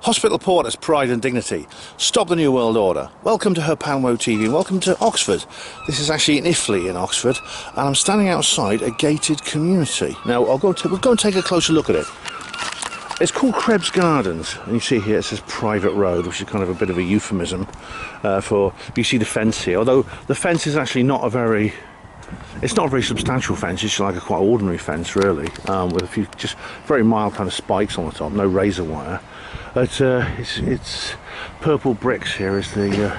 Hospital Porter's pride and dignity. Stop the New World Order. Welcome to Herpanwo TV and welcome to Oxford. This is actually in Iffley in Oxford, and I'm standing outside a gated community. Now we'll go and take a closer look at it. It's called Krebs Gardens, and you see here it says private road, which is kind of a bit of a euphemism for, you see the fence here, although the fence is actually not a very, it's not a very substantial fence. It's like a quite ordinary fence really, with a few just very mild kind of spikes on the top, no razor wire. But it's purple bricks here is the,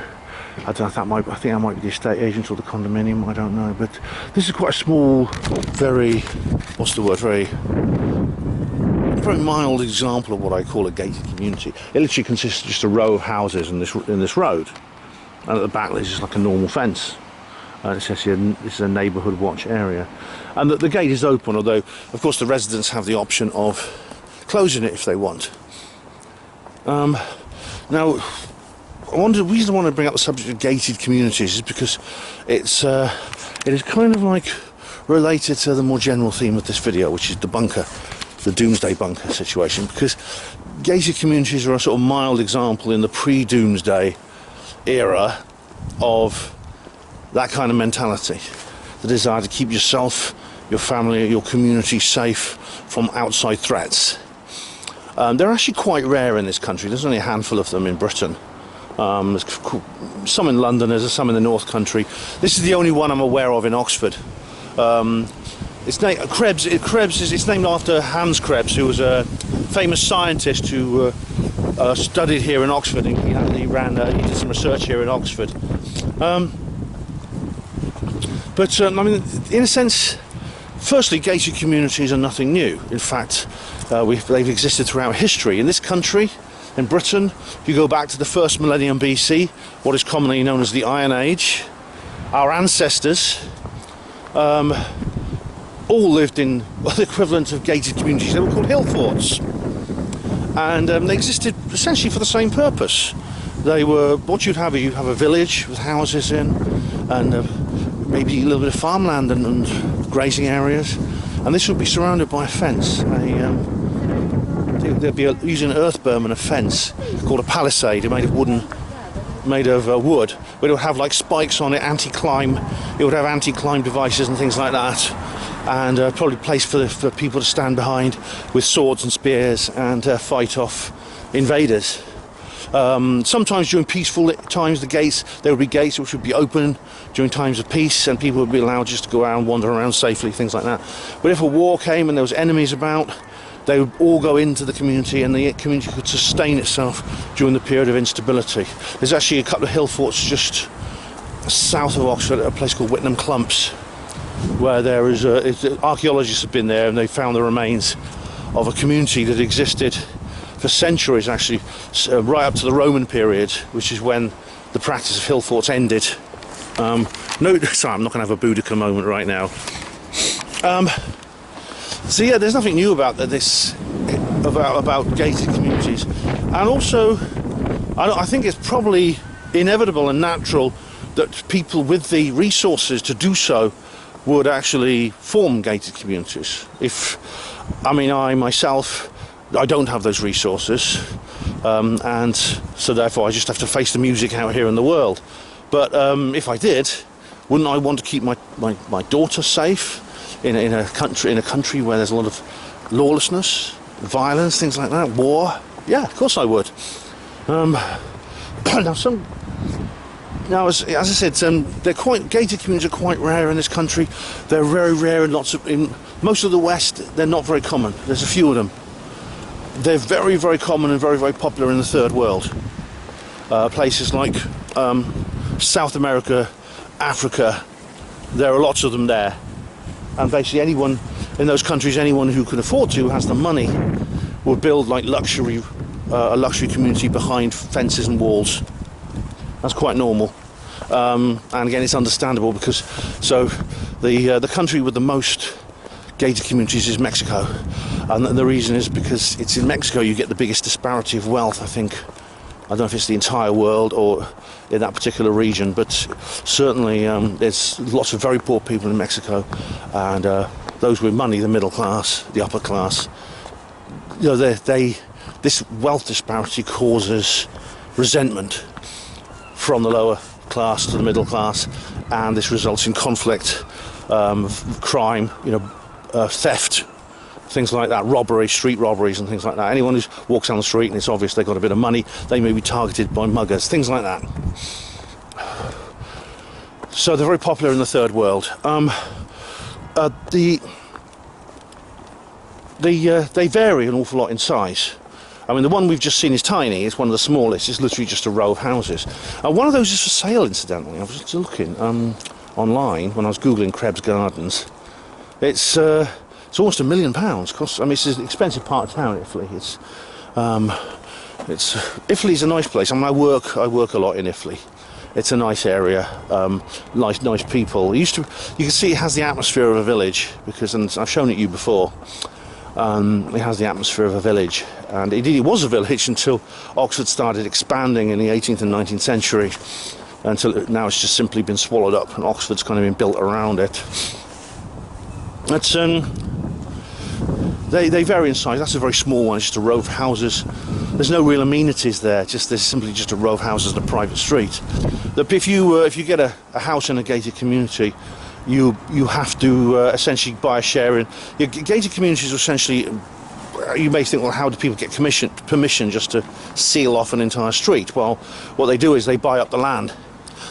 I don't know if that might, I think that might be the estate agent or the condominium, I don't know, but this is quite a small, very, what's the word, very mild example of what I call a gated community. It literally consists of just a row of houses in this road, and at the back there's just like a normal fence. It says here this is a neighbourhood watch area, and the gate is open, although of course the residents have the option of closing it if they want. Now the reason I want to bring up the subject of gated communities is because it is kind of like related to the more general theme of this video, which is the bunker, the Doomsday Bunker situation, because gated communities are a sort of mild example in the pre-Doomsday era of that kind of mentality, the desire to keep yourself, your family, your community safe from outside threats. They're actually quite rare in this country. There's only a handful of them in Britain. There's some in London, there's some in the North Country. This is the only one I'm aware of in Oxford. It's named it's named after Hans Krebs, who was a famous scientist who studied here in Oxford. He did some research here in Oxford. I mean, in a sense, firstly, gated communities are nothing new. In fact, they've existed throughout history. In this country, in Britain, if you go back to the first millennium BC, what is commonly known as the Iron Age, our ancestors all lived in the equivalent of gated communities. They were called hill forts, and they existed essentially for the same purpose. They were, what you'd have a village with houses in, and maybe a little bit of farmland and grazing areas, and this would be surrounded by a fence. They'd be using an earth berm and a fence called a palisade, made of wood, but it would have like spikes on it, anti-climb. It would have anti-climb devices and things like that, and probably a place for people to stand behind with swords and spears and fight off invaders. Sometimes during peaceful times, there would be gates which would be open during times of peace, and people would be allowed just to go around, wander around safely, things like that. But if a war came and there was enemies about, they would all go into the community, and the community could sustain itself during the period of instability. There's actually a couple of hill forts just south of Oxford at a place called Whitnam Clumps, where there is archaeologists have been there and they found the remains of a community that existed for centuries, actually, right up to the Roman period, which is when the practice of hill forts ended. Sorry, I'm not going to have a Boudica moment right now. So yeah, there's nothing new about this, about gated communities, and also I think it's probably inevitable and natural that people with the resources to do so would actually form gated communities. I myself, I don't have those resources, and so therefore I just have to face the music out here in the world. But if I did, wouldn't I want to keep my daughter safe in a country where there's a lot of lawlessness, violence, things like that, war? Yeah, of course I would. Now, as I said, gated communities are quite rare in this country. They're very rare in most of the West. They're not very common. There's a few of them. They're very, very common and very, very popular in the third world. Places like South America, Africa, there are lots of them there. And basically anyone in those countries, anyone who can afford to, who has the money, will build like a luxury community behind fences and walls. That's quite normal. And again, it's understandable because the country with the most gated communities is Mexico, and the reason is because it's in Mexico you get the biggest disparity of wealth. I think, I don't know if it's the entire world or in that particular region, but certainly there's lots of very poor people in Mexico, and those with money, the middle class, the upper class, they this wealth disparity causes resentment from the lower class to the middle class, and this results in conflict, crime, theft, things like that, robbery, street robberies and things like that. Anyone who walks down the street and it's obvious they've got a bit of money, they may be targeted by muggers, things like that. So they're very popular in the third world. They vary an awful lot in size. I mean, the one we've just seen is tiny. It's one of the smallest. It's literally just a row of houses. One of those is for sale, incidentally. I was just looking online when I was Googling Krebs Gardens. It's almost £1 million. I mean, it's an expensive part of town, Italy. Italy's a nice place. I mean, I work a lot in Italy. It's a nice area, nice people. You can see it has the atmosphere of a village, because, and I've shown it you before. It has the atmosphere of a village, and indeed it was a village until Oxford started expanding in the 18th and 19th century, until now it's just simply been swallowed up, and Oxford's kind of been built around it. That's they vary in size. That's a very small one. It's just a row of houses. There's no real amenities there. There's simply just a row of houses and a private street. If you get a house in a gated community, you have to essentially buy a share in. Gated communities are essentially, you may think, well, how do people get permission just to seal off an entire street? Well, what they do is they buy up the land.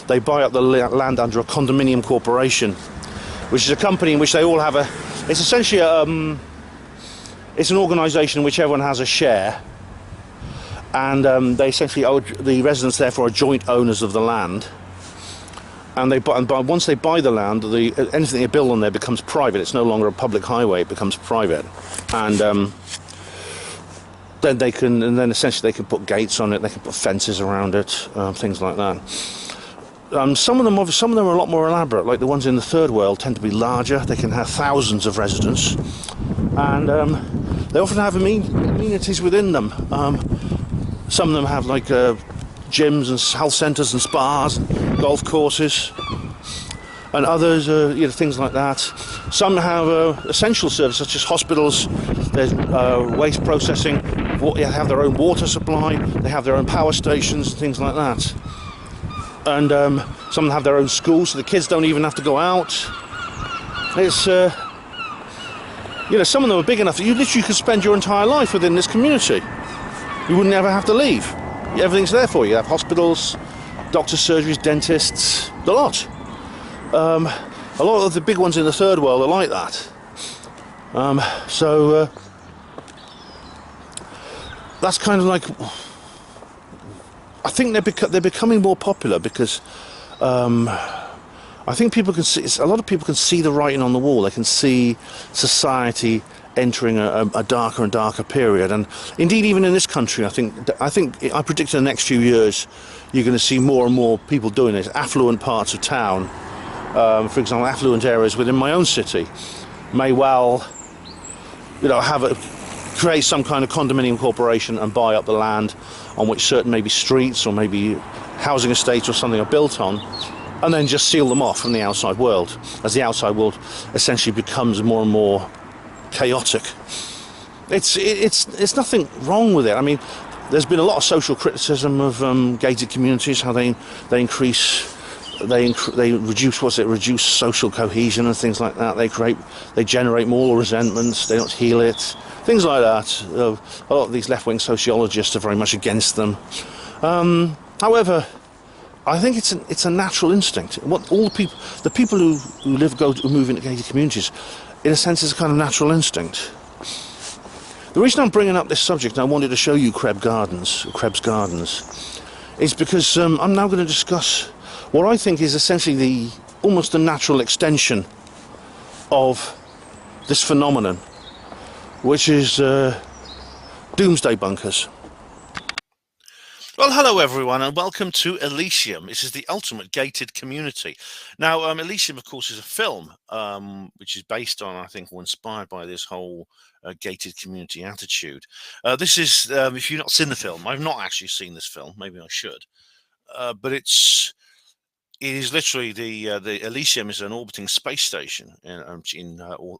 They buy up the land under a condominium corporation, which is a company in which they all have it's essentially it's an organisation in which everyone has a share, and they essentially the residents therefore are joint owners of the land. And once they buy the land, anything they build on there becomes private. It's no longer a public highway; it becomes private. And then essentially they can put gates on it. They can put fences around it, things like that. Some of them are a lot more elaborate. Like the ones in the third world tend to be larger. They can have thousands of residents, and they often have amenities within them. Some of them have like gyms and health centres and spas and golf courses, and others things like that. Some have essential services such as hospitals. There's waste processing. They have their own water supply. They have their own power stations and things like that. And some have their own schools, so the kids don't even have to go out. It's some of them are big enough that you literally could spend your entire life within this community. You wouldn't ever have to leave. Everything's there for you. You have hospitals, doctors, surgeries, dentists, the lot. A lot of the big ones in the third world are like that. That's kind of like, I think they're becoming more popular because I think people can see, a lot of people can see the writing on the wall. They can see society entering a darker and darker period, and indeed even in this country, I predict in the next few years you're going to see more and more people doing this. Affluent parts of town, for example, affluent areas within my own city, may well, create some kind of condominium corporation and buy up the land on which certain maybe streets or maybe housing estates or something are built on, and then just seal them off from the outside world, as the outside world essentially becomes more and more chaotic. It's nothing wrong with it. I mean, there's been a lot of social criticism of gated communities, how they reduce social cohesion and things like that. They generate more resentments. They don't heal it, things like that. A lot of these left-wing sociologists are very much against them. However, I think it's a natural instinct. The people who move into gated communities, in a sense, is a kind of natural instinct. The reason I'm bringing up this subject, and I wanted to show you Krebs Gardens, is because I'm now going to discuss what I think is essentially almost the natural extension of this phenomenon, which is Doomsday Bunkers. Well, hello everyone, and welcome to Elysium. This is the ultimate gated community. Now, Elysium, of course, is a film which is based on, I think, or inspired by this whole gated community attitude. This is, if you've not seen the film, I've not actually seen this film, maybe I should, but it's It is literally the Elysium is an orbiting space station in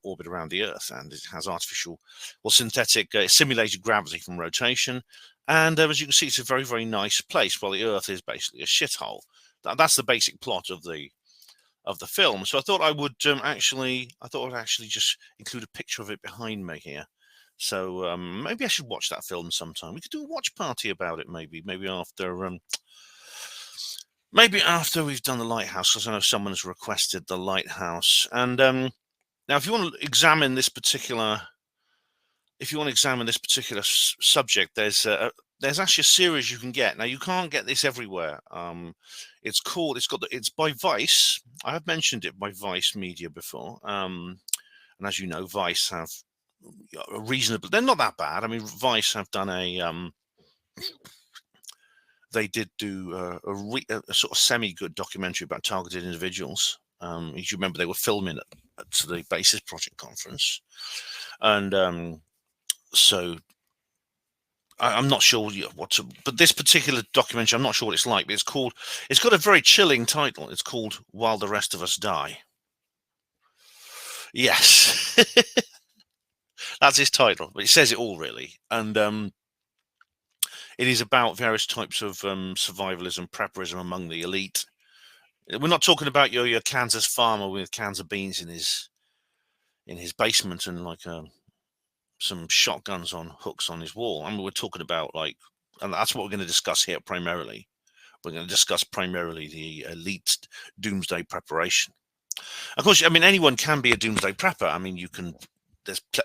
orbit around the Earth, and it has artificial or synthetic simulated gravity from rotation. And as you can see, it's a very, very nice place. While the Earth is basically a shithole. That's the basic plot of the film. So I thought I would actually just include a picture of it behind me here. So maybe I should watch that film sometime. We could do a watch party about it. Maybe after we've done the lighthouse, because I know someone has requested the lighthouse. And now, if you want to examine this particular, subject, there's actually a series you can get. Now, you can't get this everywhere. It's by Vice. I have mentioned it by Vice Media before. And as you know, Vice have a reasonable. They're not that bad. I mean, Vice have done they did do a sort of semi-good documentary about targeted individuals. As you remember, they were filming at the Basis Project conference, and so I'm not sure but this particular documentary, I'm not sure what it's like, but it's got a very chilling title. It's called While the Rest of Us Die. Yes, that's his title, but it says it all really. And it is about various types of survivalism, prepperism among the elite. We're not talking about your Kansas farmer with cans of beans in his basement and some shotguns on hooks on his wall. I mean, we're talking about and that's what we're going to discuss here primarily. We're going to discuss primarily the elite doomsday preparation. Of course, I mean, anyone can be a doomsday prepper. I mean,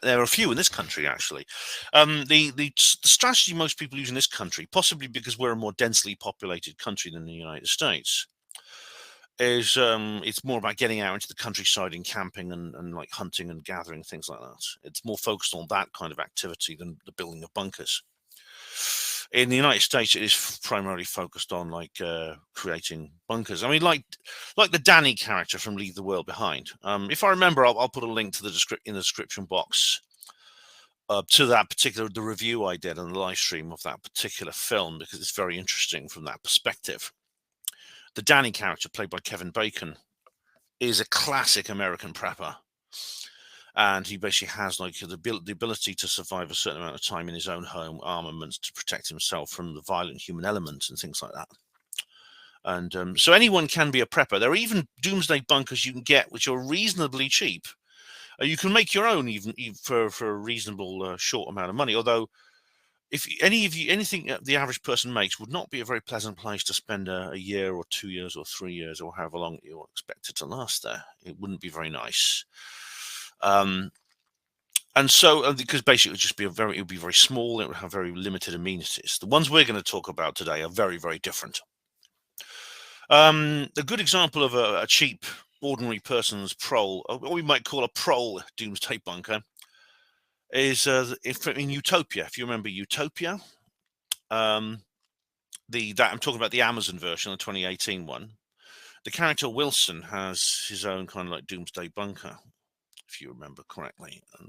there are a few in this country actually. The strategy most people use in this country, possibly because we're a more densely populated country than the United States, is it's more about getting out into the countryside and camping and like hunting and gathering, things like that. It's more focused on that kind of activity than the building of bunkers. In the United States, it is primarily focused on creating bunkers. I mean, like the Danny character from Leave the World Behind. If I remember, I'll put a link to in the description box to the review I did on the live stream of that particular film, because it's very interesting from that perspective. The Danny character, played by Kevin Bacon, is a classic American prepper. And he basically has the ability to survive a certain amount of time in his own home, armaments to protect himself from the violent human element and things like that. And so anyone can be a prepper. There are even doomsday bunkers you can get which are reasonably cheap. You can make your own even for a reasonable short amount of money. Although, if anything the average person makes would not be a very pleasant place to spend a year or 2 years or 3 years or however long you're expected to last there. It wouldn't be very nice. And so, because basically it would be very small, it would have very limited amenities. The ones we're going to talk about today are very, very different. A good example of a cheap, ordinary person's prole, or what we might call a prole doomsday bunker, is in Utopia. If you remember Utopia, I'm talking about the Amazon version, the 2018 one. The character Wilson has his own kind of like doomsday bunker, if you remember correctly, and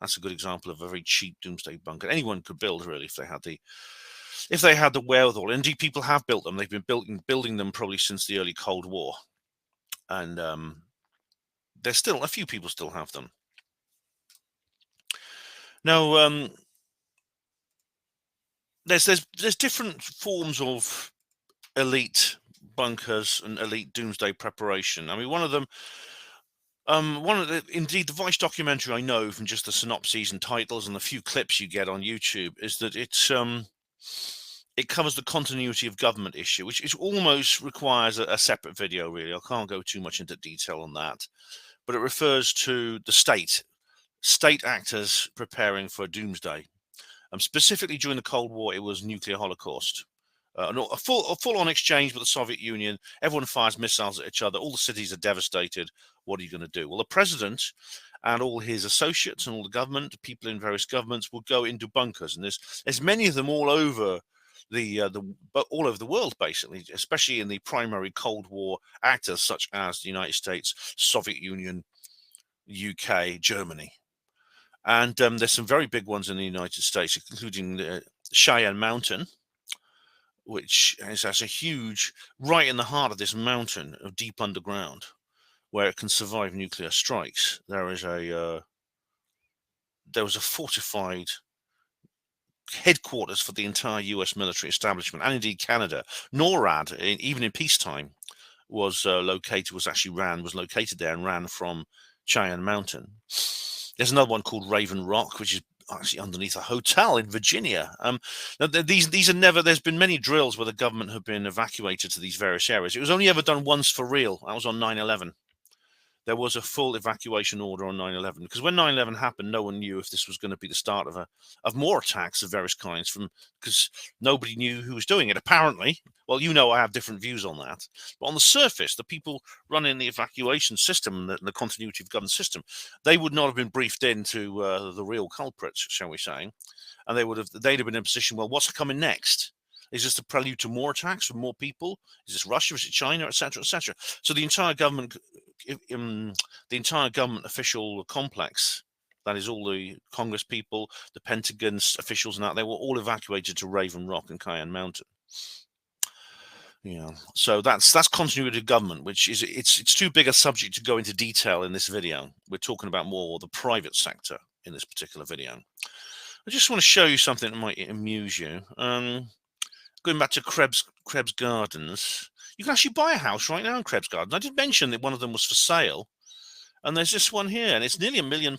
that's a good example of a very cheap doomsday bunker. Anyone could build really if they had the wherewithal. Indeed, people have built them. They've been building them probably since the early Cold War, and there's still a few people still have them. Now, there's different forms of elite bunkers and elite doomsday preparation. I mean, one of them. Indeed, the Vice documentary, I know from just the synopses and titles and the few clips you get on YouTube, is that it covers the continuity of government issue, which almost requires a separate video, really. I can't go too much into detail on that, but it refers to the state actors preparing for doomsday. Specifically during the Cold War, it was nuclear holocaust. A full-on exchange with the Soviet Union. Everyone fires missiles at each other. All the cities are devastated. What are you going to do? Well, the president and all his associates and all the government, people in various governments, will go into bunkers, and there's many of them all over all over the world, basically, especially in the primary Cold War actors such as the United States, Soviet Union, UK, Germany, and there's some very big ones in the United States, including the Cheyenne Mountain, which has a huge, right in the heart of this mountain of deep underground, where it can survive nuclear strikes. There was a fortified headquarters for the entire U.S. military establishment, and indeed Canada. NORAD, even in peacetime, was located there and ran from Cheyenne Mountain. There's another one called Raven Rock, which is actually underneath a hotel in Virginia. Now these are never. There's been many drills where the government have been evacuated to these various areas. It was only ever done once for real. That was on 9/11. There was a full evacuation order on 9/11, because when 9/11 happened, no one knew if this was going to be the start of more attacks of various kinds, because nobody knew who was doing it. Apparently, well, I have different views on that, but on the surface, the people running the evacuation system, the continuity of government system, they would not have been briefed into the real culprits, shall we say, and they'd have been in a position. Well, what's coming next? Is this the prelude to more attacks from more people? Is this Russia? Is it China, etc., etc.? So the entire government official complex, that is all the Congress people, the Pentagon officials, and that, they were all evacuated to Raven Rock and Cayenne Mountain. So that's continuity of government, which is it's too big a subject to go into detail in this video. We're talking about more the private sector in this particular video. I just want to show you something that might amuse you. Going back to Krebs Gardens, you can actually buy a house right now in Krebs Gardens. I did mention that one of them was for sale, and there's this one here, and it's nearly £1 million.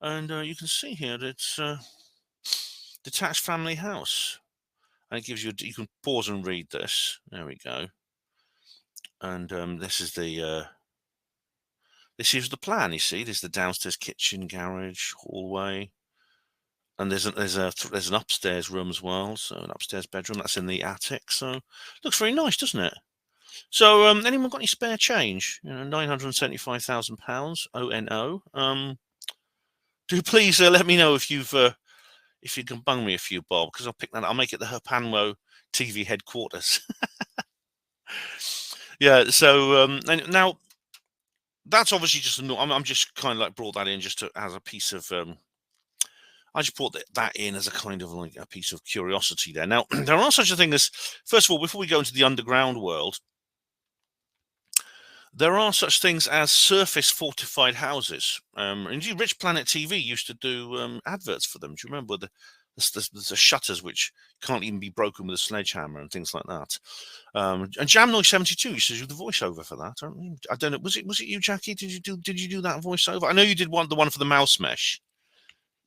And you can see here that it's a detached family house, and it gives you. You can pause and read this. There we go. And this is the plan. You see, there's the downstairs kitchen, garage, hallway. And there's an upstairs room as well, so an upstairs bedroom that's in the attic. So looks very nice, doesn't it? So anyone got any spare change? £975,000 ONO. Do please let me know if you can bung me a few bob, because I'll pick that. I'll make it the Herpanwo TV headquarters. Yeah. So and now that's obviously just I'm just kind of like brought that in just as a piece of. I just brought that in as a kind of like a piece of curiosity there. Now, there are such a thing as, first of all, before we go into the underground world, there are such things as surface fortified houses. Indeed, Rich Planet TV used to do adverts for them. Do you remember the shutters which can't even be broken with a sledgehammer and things like that? And Jam Noise 72 used to do the voiceover for that. I don't know. Was it you, Jackie? Did you do that voiceover? I know you did the one for the mouse mesh.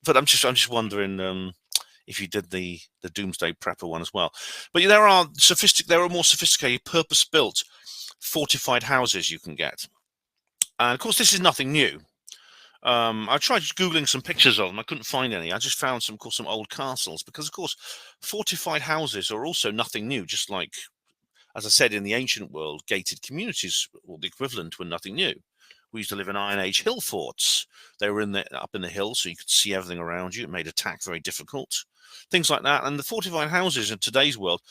But I'm just wondering if you did the Doomsday Prepper one as well. But there are more sophisticated, purpose-built, fortified houses you can get. And of course, this is nothing new. I tried googling some pictures of them. I couldn't find any. I just found some old castles, because of course, fortified houses are also nothing new. Just like, as I said, in the ancient world, gated communities, or the equivalent, were nothing new. We used to live in Iron Age hill forts. They were up in the hill, so you could see everything around you. It made attack very difficult. Things like that. And the fortified houses in today's world,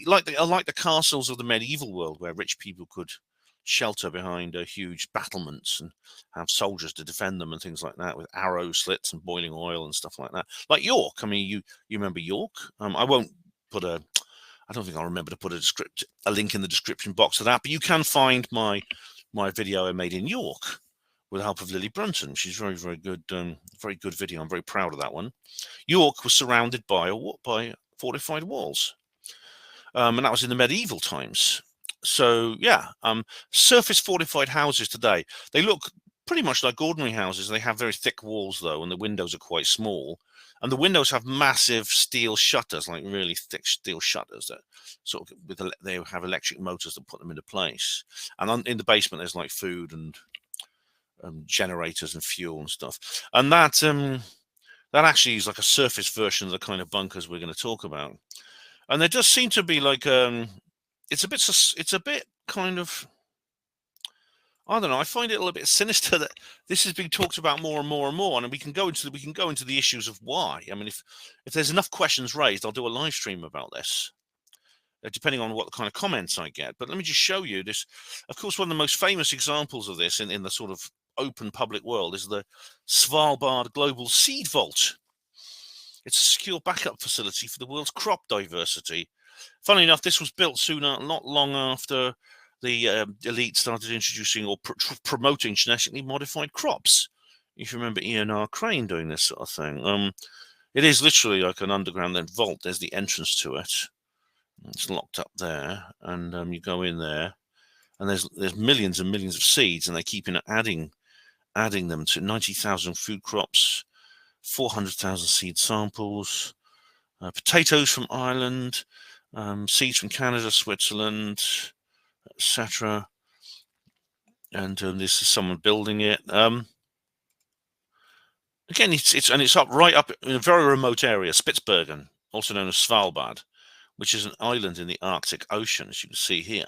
like the castles of the medieval world, where rich people could shelter behind huge battlements and have soldiers to defend them and things like that, with arrow slits and boiling oil and stuff like that. Like York. I mean, you remember York? I won't put a. I don't think I'll remember to put a link in the description box of that, but you can find my video I made in York with the help of Lily Brunton. She's very, very good video. I'm very proud of that one. York was surrounded by fortified walls, and that was in the medieval times. So yeah, surface fortified houses today, they look pretty much like ordinary houses. They have very thick walls though, and the windows are quite small. And the windows have massive steel shutters, like really thick steel shutters that sort of they have electric motors that put them into place. And in the basement, there's like food and generators and fuel and stuff. And that actually is like a surface version of the kind of bunkers we're going to talk about. And there does seem to be like it's a bit kind of. I don't know. I find it a little bit sinister that this is being talked about more and more and more, and we can go into the issues of why. I mean, if there's enough questions raised, I'll do a live stream about this, depending on what kind of comments I get. But let me just show you this. Of course, one of the most famous examples of this in the sort of open public world is the Svalbard Global Seed Vault. It's a secure backup facility for the world's crop diversity. Funnily enough, this was built not long after the elite started introducing or promoting genetically modified crops. If you remember Ian R. Crane doing this sort of thing. It is literally like an underground vault. There's the entrance to it. It's locked up there, and you go in there, and there's millions and millions of seeds, and they keep adding them to 90,000 food crops, 400,000 seed samples, potatoes from Ireland, seeds from Canada, Switzerland, etc. And this is someone building it. Again, it's up right up in a very remote area, Spitsbergen, also known as Svalbard, which is an island in the Arctic Ocean, as you can see here.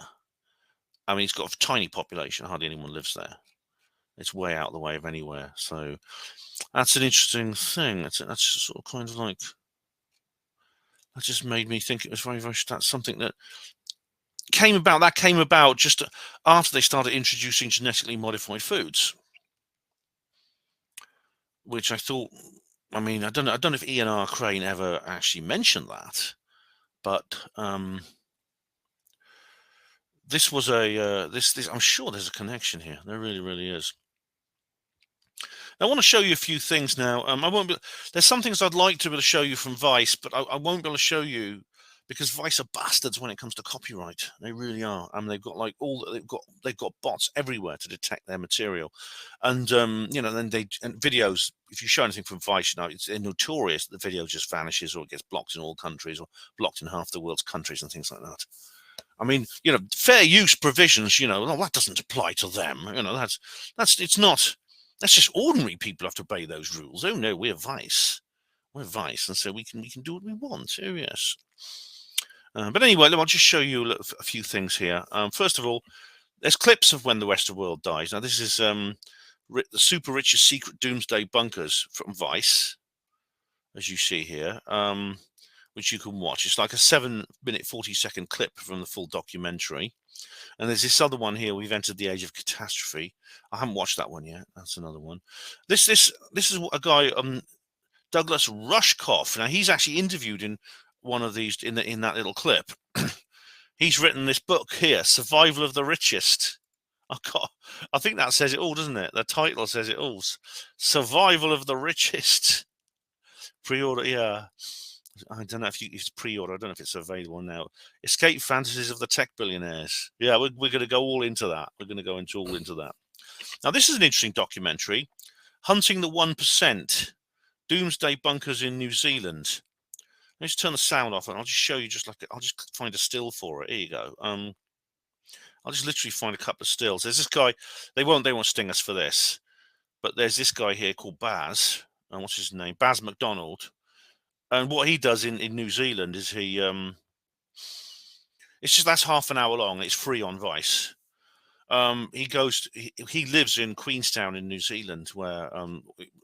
I mean, it's got a tiny population; hardly anyone lives there. It's way out of the way of anywhere. So that's an interesting thing. That's just sort of kind of like, that just made me think it was very, very, that's something that came about just after they started introducing genetically modified foods, which I thought, I mean, I don't know if Ian R. Crane ever actually mentioned that, but this was this I'm sure there's a connection here. There really, really is. I want to show you a few things now. I won't be. There's some things I'd like to be able to show you from Vice, but I won't be able to show you because Vice are bastards when it comes to copyright. They really are. I mean, they've got like they've got bots everywhere to detect their material, and you know, then and videos. If you show anything from Vice, you know, they're notorious that the video just vanishes or it gets blocked in all countries or blocked in half the world's countries and things like that. I mean, you know, fair use provisions. You know, well, that doesn't apply to them. You know, it's not. That's just ordinary people have to obey those rules. Oh no, we're Vice. We're Vice, and so we can do what we want. Oh yes. But anyway, I'll just show you a few things here. First of all, there's clips of when the Western world dies. Now this is the super richest secret Doomsday Bunkers from Vice, as you see here, which you can watch. It's like a 7-minute, 40-second clip from the full documentary. And there's this other one here. We've entered the age of catastrophe. I haven't watched that one yet. That's another one. This is a guy, Douglas Rushkoff. Now he's actually interviewed in one of these in that little clip. He's written this book here, Survival of the Richest. I think that says it all, doesn't it? The title says it all. Survival of the Richest. Pre-order, yeah. I don't know if it's pre-order. I don't know if it's available now. Escape Fantasies of the Tech Billionaires. Yeah, we're going to go all into that. We're going to go all into that. Now, this is an interesting documentary. Hunting the 1%. Doomsday Bunkers in New Zealand. Let's turn the sound off and I'll just show you I'll just find a still for it. Here you go. I'll just literally find a couple of stills. There's this guy. They won't sting us for this. But there's this guy here called Baz. And what's his name? Baz McDonald. And what he does in New Zealand is that's half an hour long. It's free on Vice. He lives in Queenstown in New Zealand, where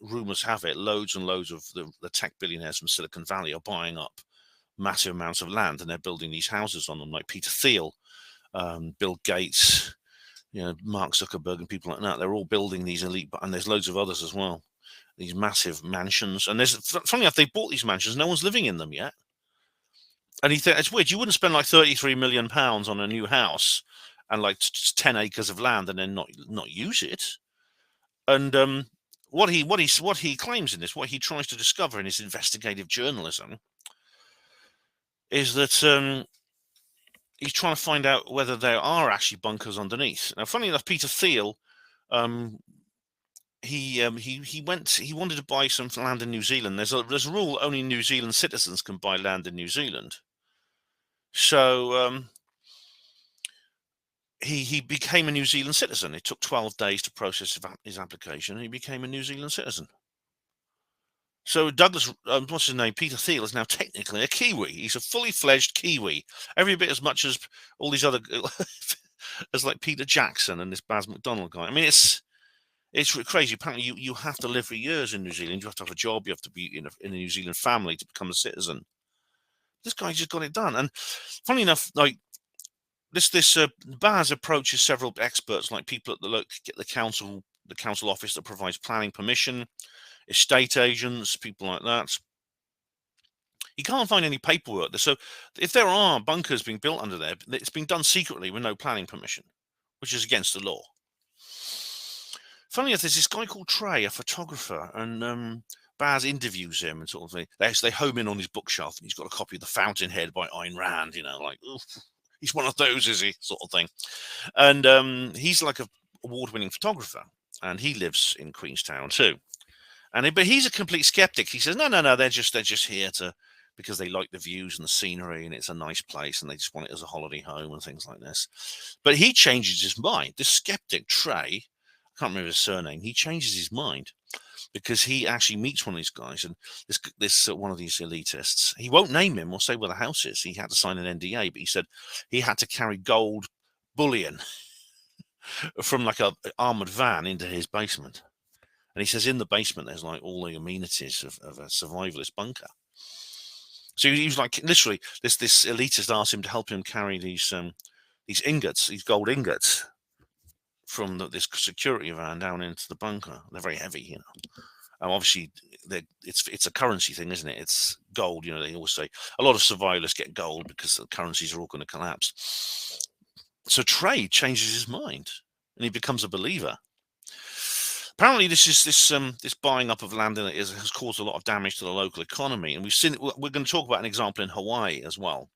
rumors have it loads and loads of the tech billionaires from Silicon Valley are buying up massive amounts of land and they're building these houses on them, like Peter Thiel, Bill Gates, you know, Mark Zuckerberg and people like that. They're all building these elite, and there's loads of others as well. These massive mansions, and funny enough, they bought these mansions. No one's living in them yet. And it's weird. You wouldn't spend like £33 million on a new house and like 10 acres of land and then not use it. And what he claims in this, what he tries to discover in his investigative journalism, is that he's trying to find out whether there are actually bunkers underneath. Now, funny enough, Peter Thiel. He wanted to buy some land in New Zealand. There's a rule only New Zealand citizens can buy land in New Zealand. So he became a New Zealand citizen. It took 12 days to process his application, and he became a New Zealand citizen. So Douglas, what's his name? Peter Thiel is now technically a Kiwi. He's a fully fledged Kiwi, every bit as much as all these other, as like Peter Jackson and this Baz McDonald guy. I mean, it's crazy. Apparently, you have to live for years in New Zealand. You have to have a job. You have to be in a New Zealand family to become a citizen. This guy just got it done. And funny enough, like this Baz approaches several experts, like people at the council office that provides planning permission, estate agents, people like that. He can't find any paperwork. So if there are bunkers being built under there, it's being done secretly with no planning permission, which is against the law. Funny enough, there's this guy called Trey, a photographer, and Baz interviews him and sort of thing. They home in on his bookshelf, and he's got a copy of The Fountainhead by Ayn Rand, like, oof, he's one of those, is he? Sort of thing. And he's like a award-winning photographer, and he lives in Queenstown too. But he's a complete skeptic. He says, no, they're just here because they like the views and the scenery, and it's a nice place, and they just want it as a holiday home and things like this. But he changes his mind. This skeptic, Trey, I can't remember his surname, he changes his mind because he actually meets one of these guys, and this one of these elitists. He won't name him or say where the house is. He had to sign an NDA, but he said he had to carry gold bullion from like a armored van into his basement. And he says in the basement there's like all the amenities of a survivalist bunker. So he was like, literally, this elitist asked him to help him carry these ingots, these gold ingots, from this security van down into the bunker. They're very heavy, obviously, it's a currency thing, isn't it? It's gold. They always say a lot of survivalists get gold because the currencies are all going to collapse. So Trey changes his mind and he becomes a believer. Apparently, this buying up of land has caused a lot of damage to the local economy, and we're going to talk about an example in Hawaii as well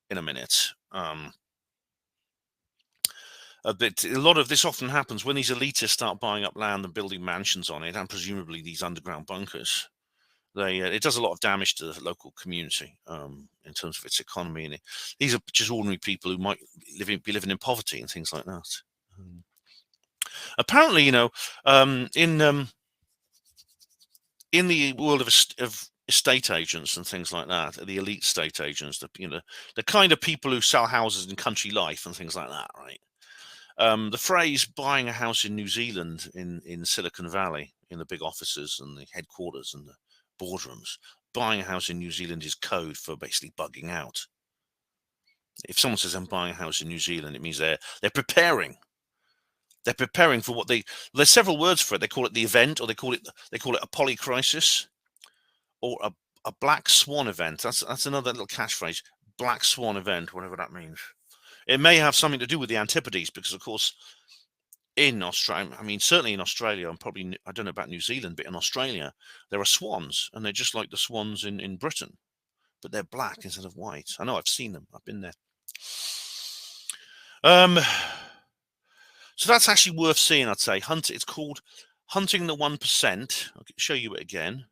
in a minute. A lot of this often happens when these elitists start buying up land and building mansions on it, and presumably these underground bunkers. It does a lot of damage to the local community in terms of its economy, and these are just ordinary people who might be living in poverty and things like that. Apparently, in the world of estate agents and things like that, the elite estate agents, the kind of people who sell houses in country life and things like that, right? The phrase "buying a house in New Zealand" in Silicon Valley, in the big offices and the headquarters and the boardrooms, buying a house in New Zealand is code for basically bugging out. If someone says I'm buying a house in New Zealand, it means they're preparing. They're preparing for there's several words for it. They call it the event, or they call it a polycrisis, or a black swan event. That's another little catchphrase. Black swan event, whatever that means. It may have something to do with the Antipodes, because of course in Australia, certainly in Australia, and probably, I don't know about New Zealand, but in Australia there are swans, and they're just like the swans in Britain, but they're black instead of white. I know, I've seen them. I've been there. So that's actually worth seeing, I'd say. It's called Hunting the 1%. I'll show you it again.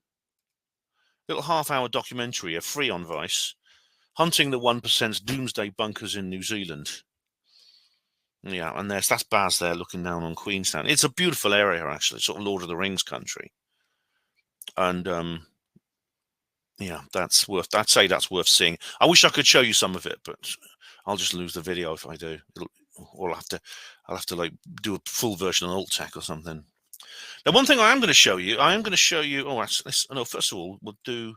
Little half-hour documentary, free on Vice. Hunting the 1%'s Doomsday Bunkers in New Zealand. Yeah, and that's Baz there looking down on Queenstown. It's a beautiful area, actually, sort of Lord of the Rings country. And yeah, I'd say that's worth seeing. I wish I could show you some of it, but I'll just lose the video if I do. I'll have to like do a full version on Alt-Tech or something. Now, one thing I am going to show you. No, first of all, we'll do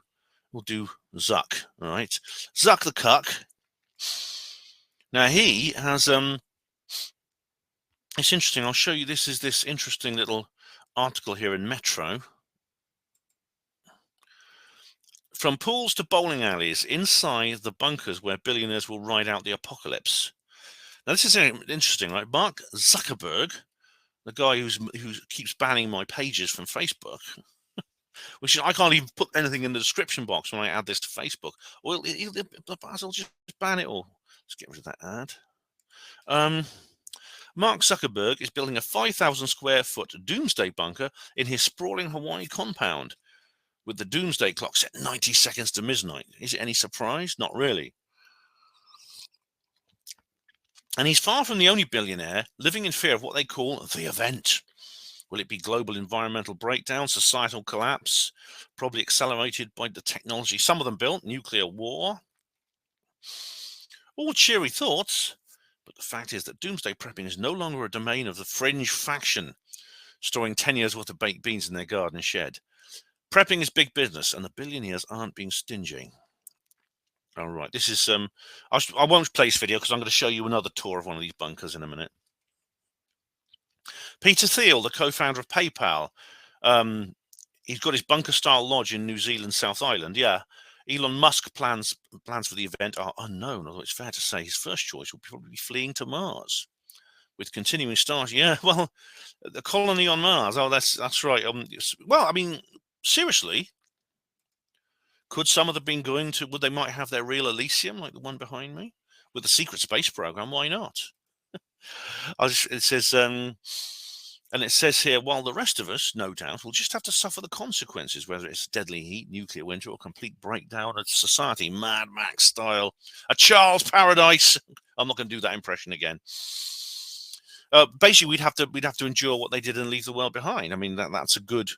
Zuck. All right, Zuck the Cuck. Now he has it's interesting. I'll show you. This is this interesting little article here in Metro. From pools to bowling alleys, inside the bunkers where billionaires will ride out the apocalypse. Now, this is interesting, right? Mark Zuckerberg, the guy who keeps banning my pages from Facebook, which I can't even put anything in the description box when I add this to Facebook. Well, I'll just ban it all. Let's get rid of that ad. Mark Zuckerberg is building a 5,000 square foot doomsday bunker in his sprawling Hawaii compound, with the doomsday clock set 90 seconds to midnight. Is it any surprise? Not really. And he's far from the only billionaire living in fear of what they call the event. Will it be global environmental breakdown, societal collapse, probably accelerated by the technology some of them built, nuclear war? All cheery thoughts, but the fact is that doomsday prepping is no longer a domain of the fringe faction, storing 10 years' worth of baked beans in their garden shed. Prepping is big business, and the billionaires aren't being stingy. All right, this is I won't play this video because I'm going to show you another tour of one of these bunkers in a minute. Peter Thiel, the co-founder of PayPal, he's got his bunker-style lodge in New Zealand, South Island. Yeah, Elon Musk plans for the event are unknown, although it's fair to say his first choice will probably be fleeing to Mars. With continuing stars, yeah, well, the colony on Mars. Oh, that's right. Well, I mean, seriously, could some of them been going to? Would they might have their real Elysium, like the one behind me, with the secret space program? Why not? It says, and it says here, while the rest of us, no doubt, will just have to suffer the consequences, whether it's deadly heat, nuclear winter, or complete breakdown of society, Mad Max style, a Charles Paradise. I'm not going to do that impression again. Basically, we'd have to endure what they did and leave the world behind. I mean, that's a good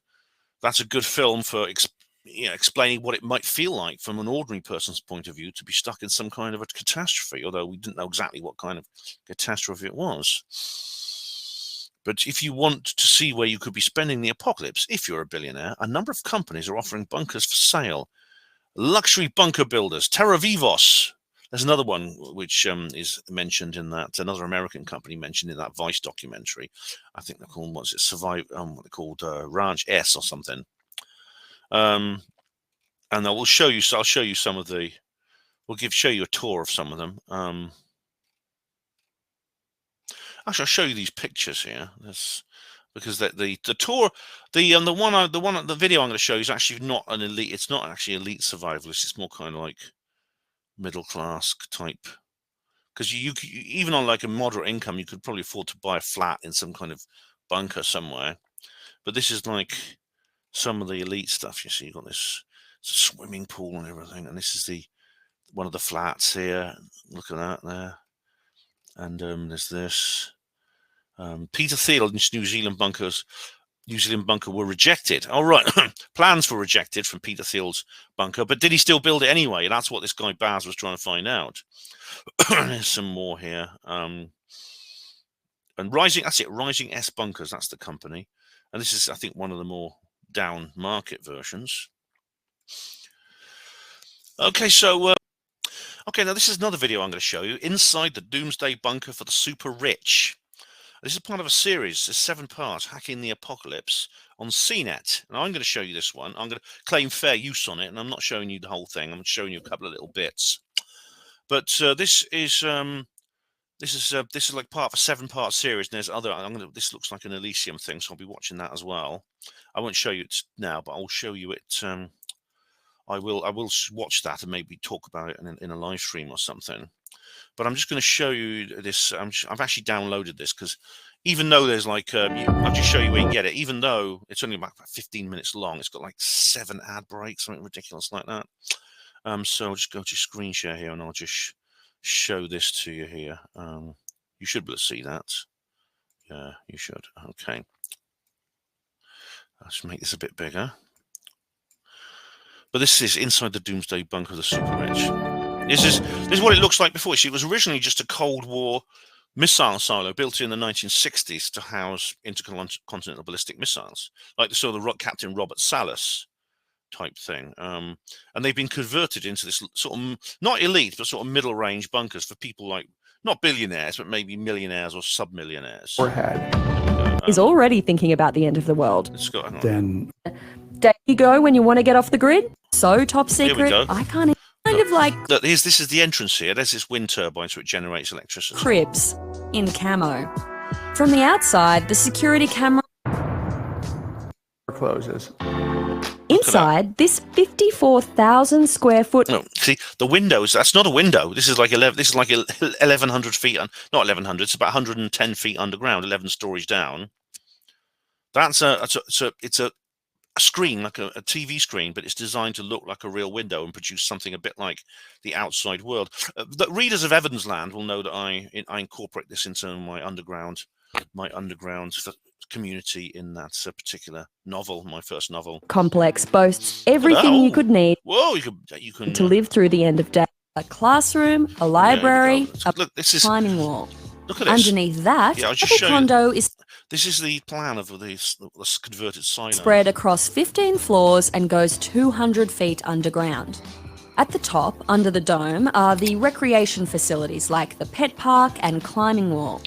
film for explaining what it might feel like from an ordinary person's point of view to be stuck in some kind of a catastrophe. Although we didn't know exactly what kind of catastrophe it was. But if you want to see where you could be spending the apocalypse, if you're a billionaire, a number of companies are offering bunkers for sale. Luxury bunker builders, Terra Vivos. There's another one which is mentioned in that, another American company mentioned in that Vice documentary. I think they're called, what they're called, Ranch S or something. And I will show you. So I'll show you some of the. Show you a tour of some of them. Actually, I'll show you these pictures here. Because the tour, the video I'm going to show you is actually not an elite. It's not actually elite survivalist. It's more kind of like middle class type, because you even on like a moderate income, you could probably afford to buy a flat in some kind of bunker somewhere. But this is like some of the elite stuff. You see, you've got this swimming pool and everything, and this is one of the flats here. Look at that there, and there's this. Peter Thiel in New Zealand bunker were rejected. All right, plans were rejected from Peter Thiel's bunker, but did he still build it anyway? That's what this guy Baz was trying to find out. There's some more here. And Rising S Bunkers, that's the company. And this is, I think, one of the more down market versions. Okay, so now this is another video I'm going to show you. Inside the Doomsday Bunker for the Super Rich. This is part of a series, it's 7 parts, Hacking the Apocalypse on CNET. And I'm going to show you this one. I'm going to claim fair use on it, and I'm not showing you the whole thing. I'm showing you a couple of little bits. But this is like part of a 7-part series. And there's other. This looks like an Elysium thing, so I'll be watching that as well. I won't show you it now, but I'll show you it. I will watch that and maybe talk about it in a live stream or something. But I'm just going to show you this. I've actually downloaded this because even though there's like, I'll just show you where you can get it. Even though it's only about 15 minutes long, it's got like 7 ad breaks, something ridiculous like that. So I'll just go to screen share here and I'll just show this to you here. You should be able to see that. Yeah, you should. Okay. Let's make this a bit bigger. But this is inside the Doomsday Bunker of the Super Rich. This is what it looks like before. See, it was originally just a Cold War missile silo built in the 1960s to house intercontinental ballistic missiles, like the sort of Captain Robert Salas type thing. And they've been converted into this sort of, not elite, but sort of middle-range bunkers for people like, not billionaires, but maybe millionaires or sub-millionaires. Is already thinking about the end of the world. Then There you go when you want to get off the grid. So top secret, I can't kind of like look, this is the entrance here. There's this wind turbine, so it generates electricity. cribs in camo. From the outside, the security camera closes. inside this 54,000 square foot. No, see the windows. That's not a window. This is like 1,100 feet. Not 1,100. It's about 110 feet underground, 11 stories down. It's a screen, like a TV screen, but it's designed to look like a real window and produce something a bit like the outside world. The readers of Evan's Land will know that I incorporate this into my underground community in that particular novel, my first novel. Complex boasts everything you could need. Whoa, you can to live through the end of day. A classroom, a library, look, this is climbing wall. Look at this. Underneath that, I'll just the show condo is This is the plan of this converted silo. Spread across 15 floors and goes 200 feet underground. At the top, under the dome, are the recreation facilities like the pet park and climbing wall.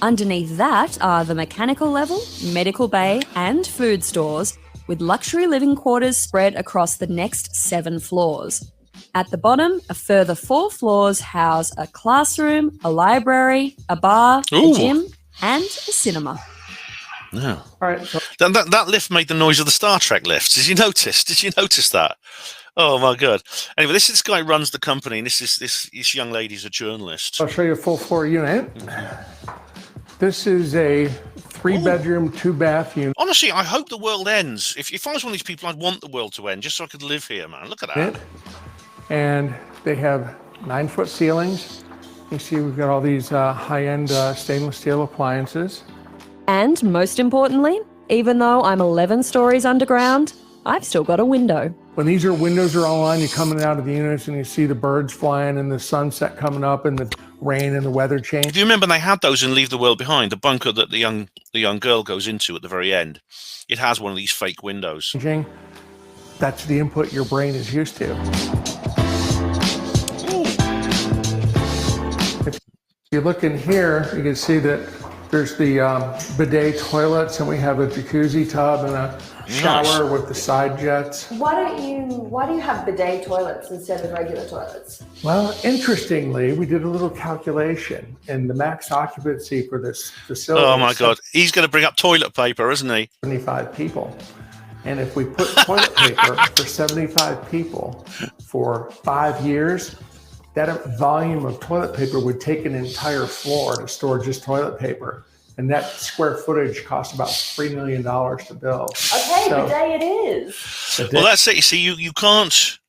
Underneath that are the mechanical level, medical bay and food stores, with luxury living quarters spread across the next 7 floors. At the bottom, a further 4 floors house a classroom, a library, a bar, Ooh. a gym, and a cinema. Yeah. All right, so That lift made the noise of the Star Trek lifts. Did you notice? Did you notice that? Oh my god! Anyway, this guy runs the company, and this young lady's a journalist. I'll show you a full floor unit. This is a 3-bedroom, 2-bath unit. Honestly, I hope the world ends. If I was one of these people, I'd want the world to end just so I could live here, man. Look at that. And they have 9-foot ceilings. You see we've got all these high-end stainless steel appliances. And most importantly, even though I'm 11 stories underground, I've still got a window. When these windows are all on, you're coming out of the units and you see the birds flying and the sunset coming up and the rain and the weather change. If you remember, they had those in Leave the World Behind, the bunker that the young girl goes into at the very end. It has one of these fake windows. That's the input your brain is used to. Ooh. If you look in here, you can see that there's the bidet toilets, and we have a jacuzzi tub and a shower with the side jets. Why do you have bidet toilets instead of regular toilets? Well, interestingly, we did a little calculation, and the max occupancy for this facility. Oh my God, he's going to bring up toilet paper, isn't he? 75 people. And if we put toilet paper for 75 people for 5 years, that volume of toilet paper would take an entire floor to store just toilet paper. And that square footage costs about $3 million to build. Okay, So, bidet it is. Well, that's it. You see, you can't.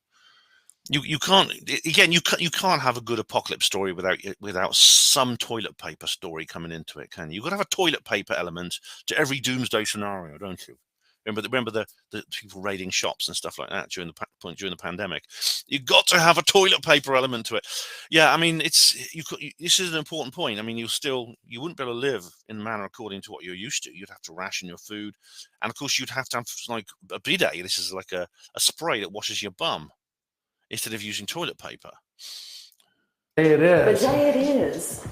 You can't. Again, you can't have a good apocalypse story without some toilet paper story coming into it, can you? You've got to have a toilet paper element to every doomsday scenario, don't you? Remember the people raiding shops and stuff like that during the pandemic. You've got to have a toilet paper element to it. Yeah, I mean, this is an important point. I mean, you wouldn't be able to live in a manner according to what you're used to. You'd have to ration your food, and of course, you'd have to have like a bidet. This is like a spray that washes your bum instead of using toilet paper. it is. Bidet it is.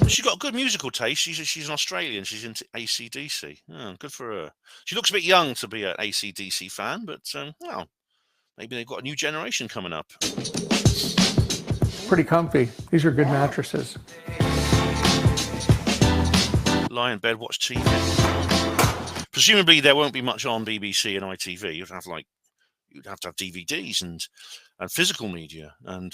She's got good musical taste. She's an Australian. She's into AC/DC. Oh, good for her. She looks a bit young to be an AC/DC fan, but well, maybe they've got a new generation coming up. Pretty comfy. These are good mattresses. Lie in bed, watch TV. Presumably, there won't be much on BBC and ITV. You'd have to have DVDs and physical media and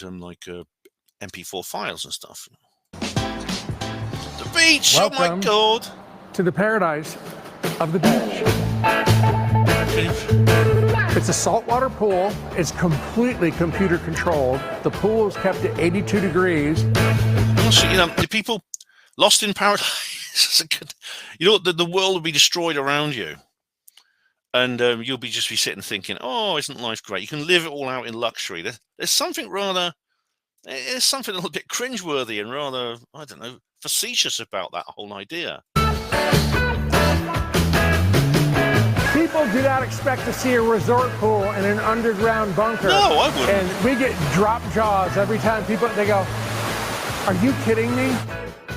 MP4 files and stuff. The beach. Welcome oh my God. To the paradise of the beach. It's a saltwater pool. It's completely computer controlled. The pool is kept at 82 degrees. Honestly, the people lost in paradise. The world will be destroyed around you, and you'll just be sitting thinking, "Oh, isn't life great? You can live it all out in luxury." There's something a little bit cringeworthy and rather, I don't know, facetious about that whole idea. People do not expect to see a resort pool in an underground bunker. No, I wouldn't. And we get drop jaws every time they go, "Are you kidding me?"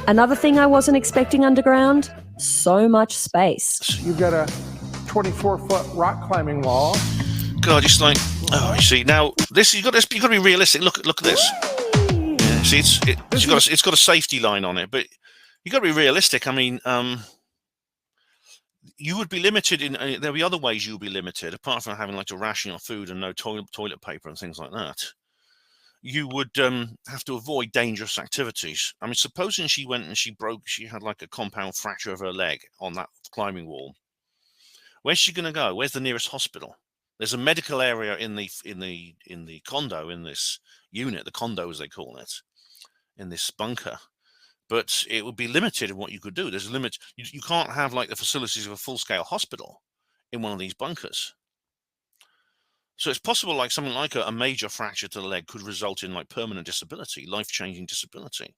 Another thing I wasn't expecting underground, so much space. You've got a 24-foot rock climbing wall. God, it's like, you see, now this you've got to be realistic. Look at this. Yeah, see, it's got a safety line on it, but you've got to be realistic. I mean, you would be limited there'll be other ways you'll be limited apart from having to ration your food and no toilet paper and things like that. You would have to avoid dangerous activities. I mean, supposing she went and she had like a compound fracture of her leg on that climbing wall. Where's she going to go? Where's the nearest hospital? There's a medical area in the condo, in this unit, the condo as they call it, in this bunker. But it would be limited in what you could do. There's a limit. You can't have like the facilities of a full-scale hospital in one of these bunkers. So it's possible something like a major fracture to the leg could result in permanent disability, life-changing disability.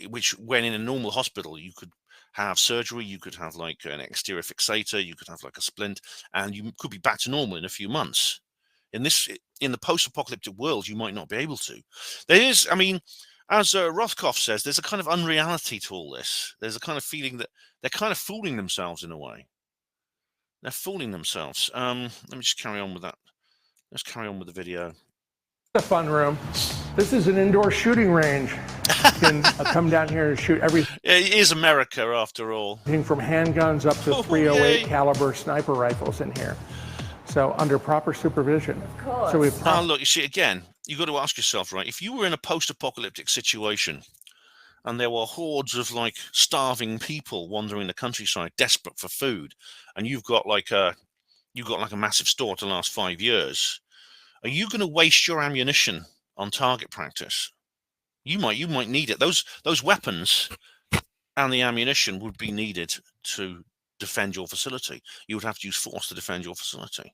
Which when in a normal hospital, you could have surgery, you could have an exterior fixator, you could have a splint, and you could be back to normal in a few months. In the post-apocalyptic world, you might not be able to. There is, I mean, as Rothkopf says, there's a kind of unreality to all this. There's a kind of feeling that they're kind of fooling themselves in a way. They're fooling themselves. Let me just carry on with that. Let's carry on with the video. A fun room. This is an indoor shooting range. You can come down here and shoot everything It is America, after all. from handguns up to 308 caliber sniper rifles in here. So under proper supervision. Of course. So we've now look, you see, again, you've got to ask yourself, right? If you were in a post-apocalyptic situation and there were hordes of like starving people wandering the countryside, desperate for food, and you've got like a massive store to last 5 years, are you going to waste your ammunition on target practice? You might need it. Those weapons and the ammunition would be needed to defend your facility. You would have to use force to defend your facility.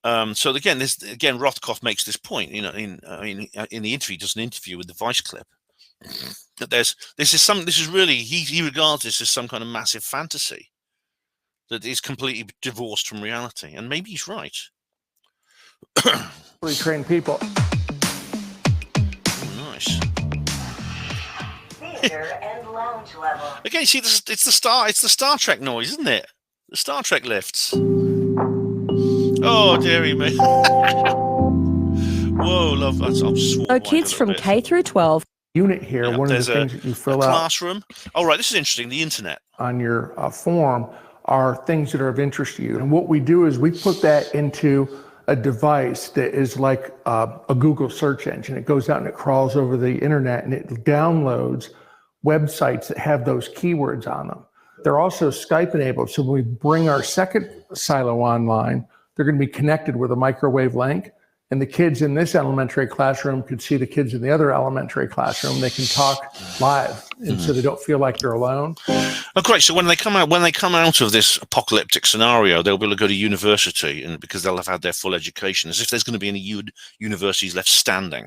So again, Rothkopf makes this point. You know, in the interview, he does an interview with the Vice clip. That this is really he regards this as some kind of massive fantasy that is completely divorced from reality, and maybe he's right. We train people. Nice. Theater and lounge level. Again, see, it's the Star Trek noise, isn't it? The Star Trek lifts. Oh, dearie me. Whoa, love that. So kids from K through 12. Unit here, one of the things that you fill out classroom. All right, this is interesting. The internet on your form are things that are of interest to you. And what we do is we put that into a device that is like a Google search engine. It goes out and it crawls over the internet and it downloads websites that have those keywords on them. They're also Skype enabled. So when we bring our second silo online, they're going to be connected with a microwave link. And the kids in this elementary classroom could see the kids in the other elementary classroom. They can talk live, and so they don't feel like they're alone. Oh, great! So when they come out of this apocalyptic scenario, they'll be able to go to university, and because they'll have had their full education, as if there's going to be any universities left standing.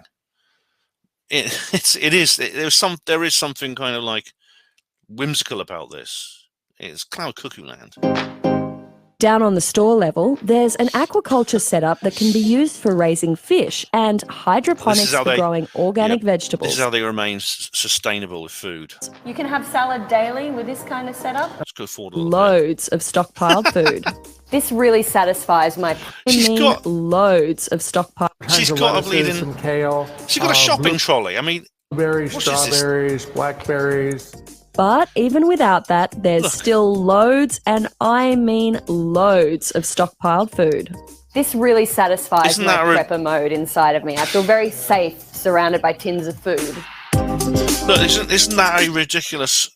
There is something kind of like whimsical about this. It's cloud cuckoo land. Down on the store level, there's an aquaculture setup that can be used for raising fish and hydroponics for growing organic vegetables. This is how they remain sustainable with food. You can have salad daily with this kind of setup. Let's go forward a little Loads of stockpiled food. This really satisfies my... loads of stockpiled. She's got a bleeding... some kale. She's got a shopping trolley. I mean... Blueberries, strawberries, blackberries. But even without that, there's still loads, and I mean loads of stockpiled food. This really satisfies my prepper mode inside of me. I feel very safe, surrounded by tins of food. Look, isn't that a ridiculous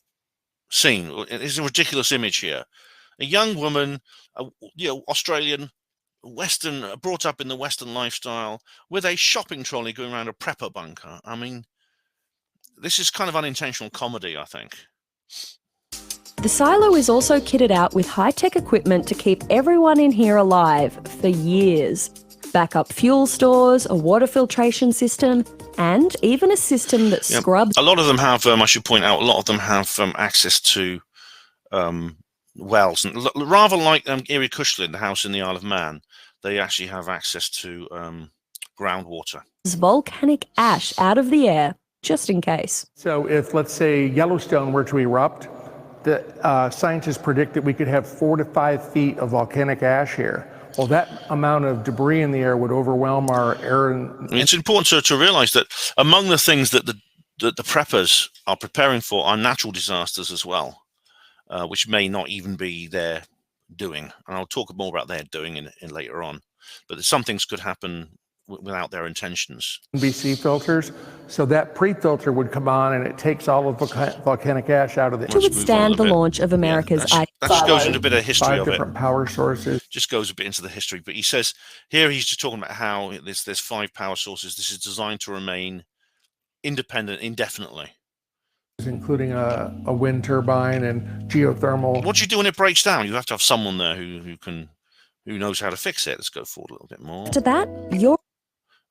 scene? It's a ridiculous image here. A young woman, Australian, Western, brought up in the Western lifestyle, with a shopping trolley going around a prepper bunker. I mean, this is kind of unintentional comedy, I think. The silo is also kitted out with high-tech equipment to keep everyone in here alive for years. Backup fuel stores, a water filtration system, and even a system that scrubs... A lot of them have, I should point out, access to wells. And rather like Erie Cushlin, the house in the Isle of Man, they actually have access to groundwater. Volcanic ash out of the air, just in case. So if, let's say, Yellowstone were to erupt, the scientists predict that we could have 4 to 5 feet of volcanic ash here. Well, that amount of debris in the air would overwhelm our air. It's important to realize that among the things that the preppers are preparing for are natural disasters as well, which may not even be their doing. And I'll talk more about their doing in later on. But some things could happen without their intentions. BC filters, so that pre-filter would come on and it takes all of the volcanic ash out of the... To withstand the launch of America's... that just goes into a bit of history 5 of it. different power sources. Just goes a bit into the history. But he says, here he's just talking about how there's 5 power sources. This is designed to remain independent indefinitely. Including a wind turbine and geothermal. What do you do when it breaks down? You have to have someone there who knows how to fix it. Let's go forward a little bit more. To that, you're...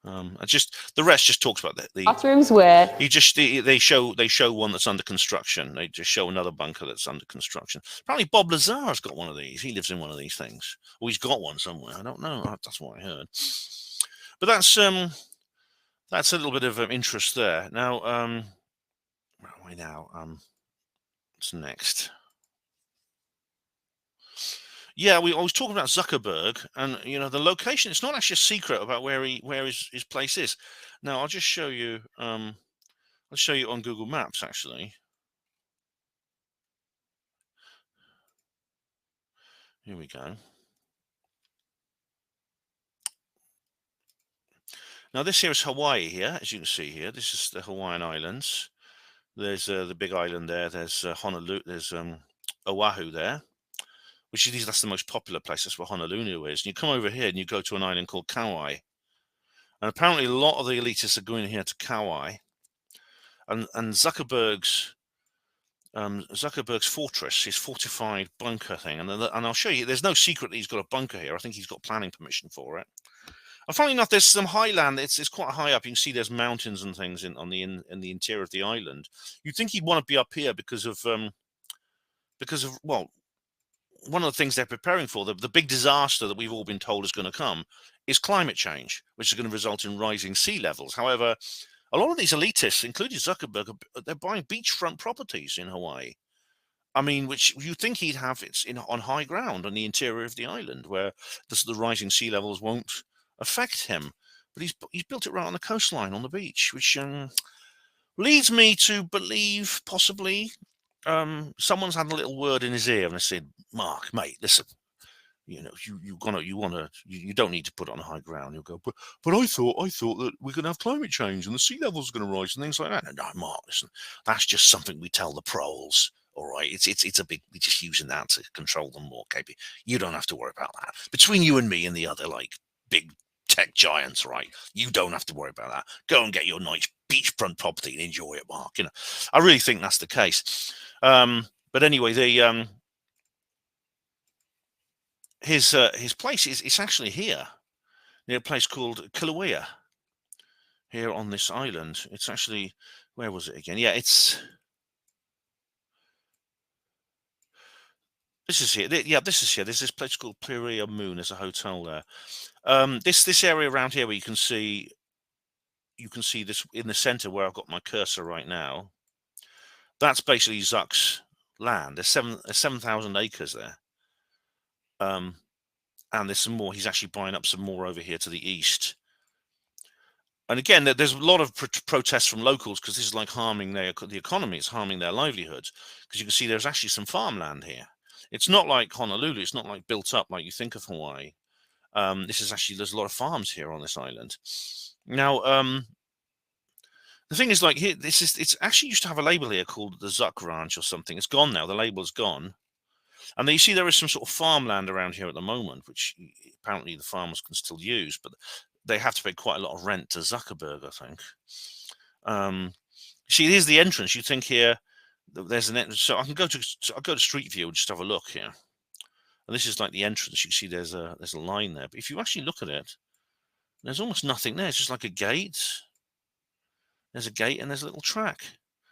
the rest just talks about the bathrooms where they show one that's under construction. They just show another bunker that's under construction. Apparently Bob Lazar's got one of these. He lives in one of these things, or he's got one somewhere. I don't know. That's what I heard. But that's a little bit of interest there. Now, where are we now? What's next? Yeah, I was talking about Zuckerberg, and the location. It's not actually a secret about where his place is. Now I'll just show you. I'll show you on Google Maps actually. Here we go. Now this here is Hawaii. Here, as you can see here, this is the Hawaiian Islands. There's the big island there. There's Honolulu. There's Oahu there, that's the most popular place. That's where Honolulu is. And you come over here and you go to an island called Kauai. And apparently a lot of the elitists are going here to Kauai. And Zuckerberg's fortress, his fortified bunker thing. And I'll show you, there's no secret that he's got a bunker here. I think he's got planning permission for it. And funnily enough, there's some highland. It's quite high up. You can see there's mountains and things in the interior of the island. You'd think he'd want to be up here because of well, one of the things they're preparing for, the big disaster that we've all been told is going to come, is climate change, which is going to result in rising sea levels. However, a lot of these elitists, including Zuckerberg, they're buying beachfront properties in Hawaii. I mean, which you think he'd have on high ground on the interior of the island, where the rising sea levels won't affect him. But he's built it right on the coastline, on the beach, which leads me to believe possibly someone's had a little word in his ear and they said, "Mark, mate, listen, you don't need to put it on high ground." You'll go, but I thought that we're going to have climate change and the sea levels are going to rise and things like that. No, Mark, listen, that's just something we tell the proles. All right, it's a big, we're just using that to control them more, KB. You don't have to worry about that. Between you and me and the other big tech giants, right? You don't have to worry about that. Go and get your nice beachfront property and enjoy it, Mark. I really think that's the case. But anyway, his place is actually here, near a place called Kilauea, here on this island. It's actually, where was it again? Yeah, this is here. This is here. There's this place called Piria Moon. There's a hotel there. This area around here where you can see this in the center where I've got my cursor right now. That's basically Zuck's land. There's 7,000 acres there. And there's some more. He's actually buying up some more over here to the east. And again, there's a lot of protests from locals because this is like harming the economy. It's harming their livelihoods because you can see there's actually some farmland here. It's not like Honolulu. It's not like built up like you think of Hawaii. This is actually, there's a lot of farms here on this island. Now, the thing is, like here, it's actually used to have a label here called the Zuck Ranch or something. It's gone now. The label's gone. And then you see there is some sort of farmland around here at the moment, which apparently the farmers can still use, but they have to pay quite a lot of rent to Zuckerberg, I think. See, here's the entrance. You think here there's an entrance. So I'll go to Street View and just have a look here. And this is like the entrance. You can see there's a line there. But if you actually look at it, there's almost nothing there. It's just like a gate. There's a gate and there's a little track.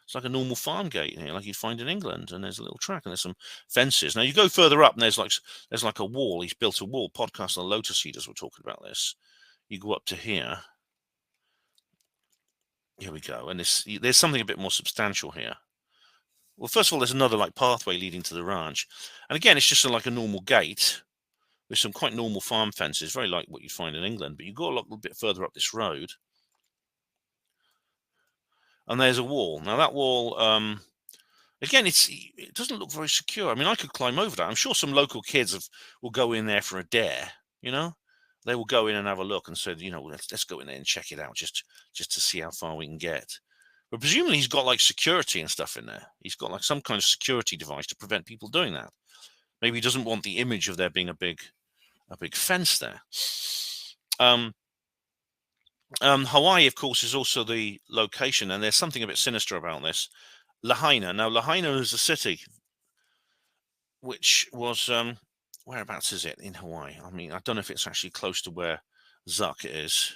It's like a normal farm gate here, like you'd find in England. And there's a little track and there's some fences. Now you go further up and there's like a wall. He's built a wall. Podcast on the Lotus Eaters were talking about this. You go up to here. Here we go. And there's something a bit more substantial here. Well, first of all, there's another pathway leading to the ranch. And again, it's just like a normal gate with some quite normal farm fences, very like what you find in England. But you go a little bit further up this road. And there's a wall. Now that wall, again, it doesn't look very secure. I mean, I could climb over that. I'm sure some local kids will go in there for a dare. They will go in and have a look and say, let's go in there and check it out just to see how far we can get. But presumably he's got security and stuff in there. He's got some kind of security device to prevent people doing that. Maybe he doesn't want the image of there being a big fence there. Hawaii, of course, is also the location, and there's something a bit sinister about this. Lahaina. Now, Lahaina is a city which was, whereabouts is it in Hawaii? I mean, I don't know if it's actually close to where Zuck is,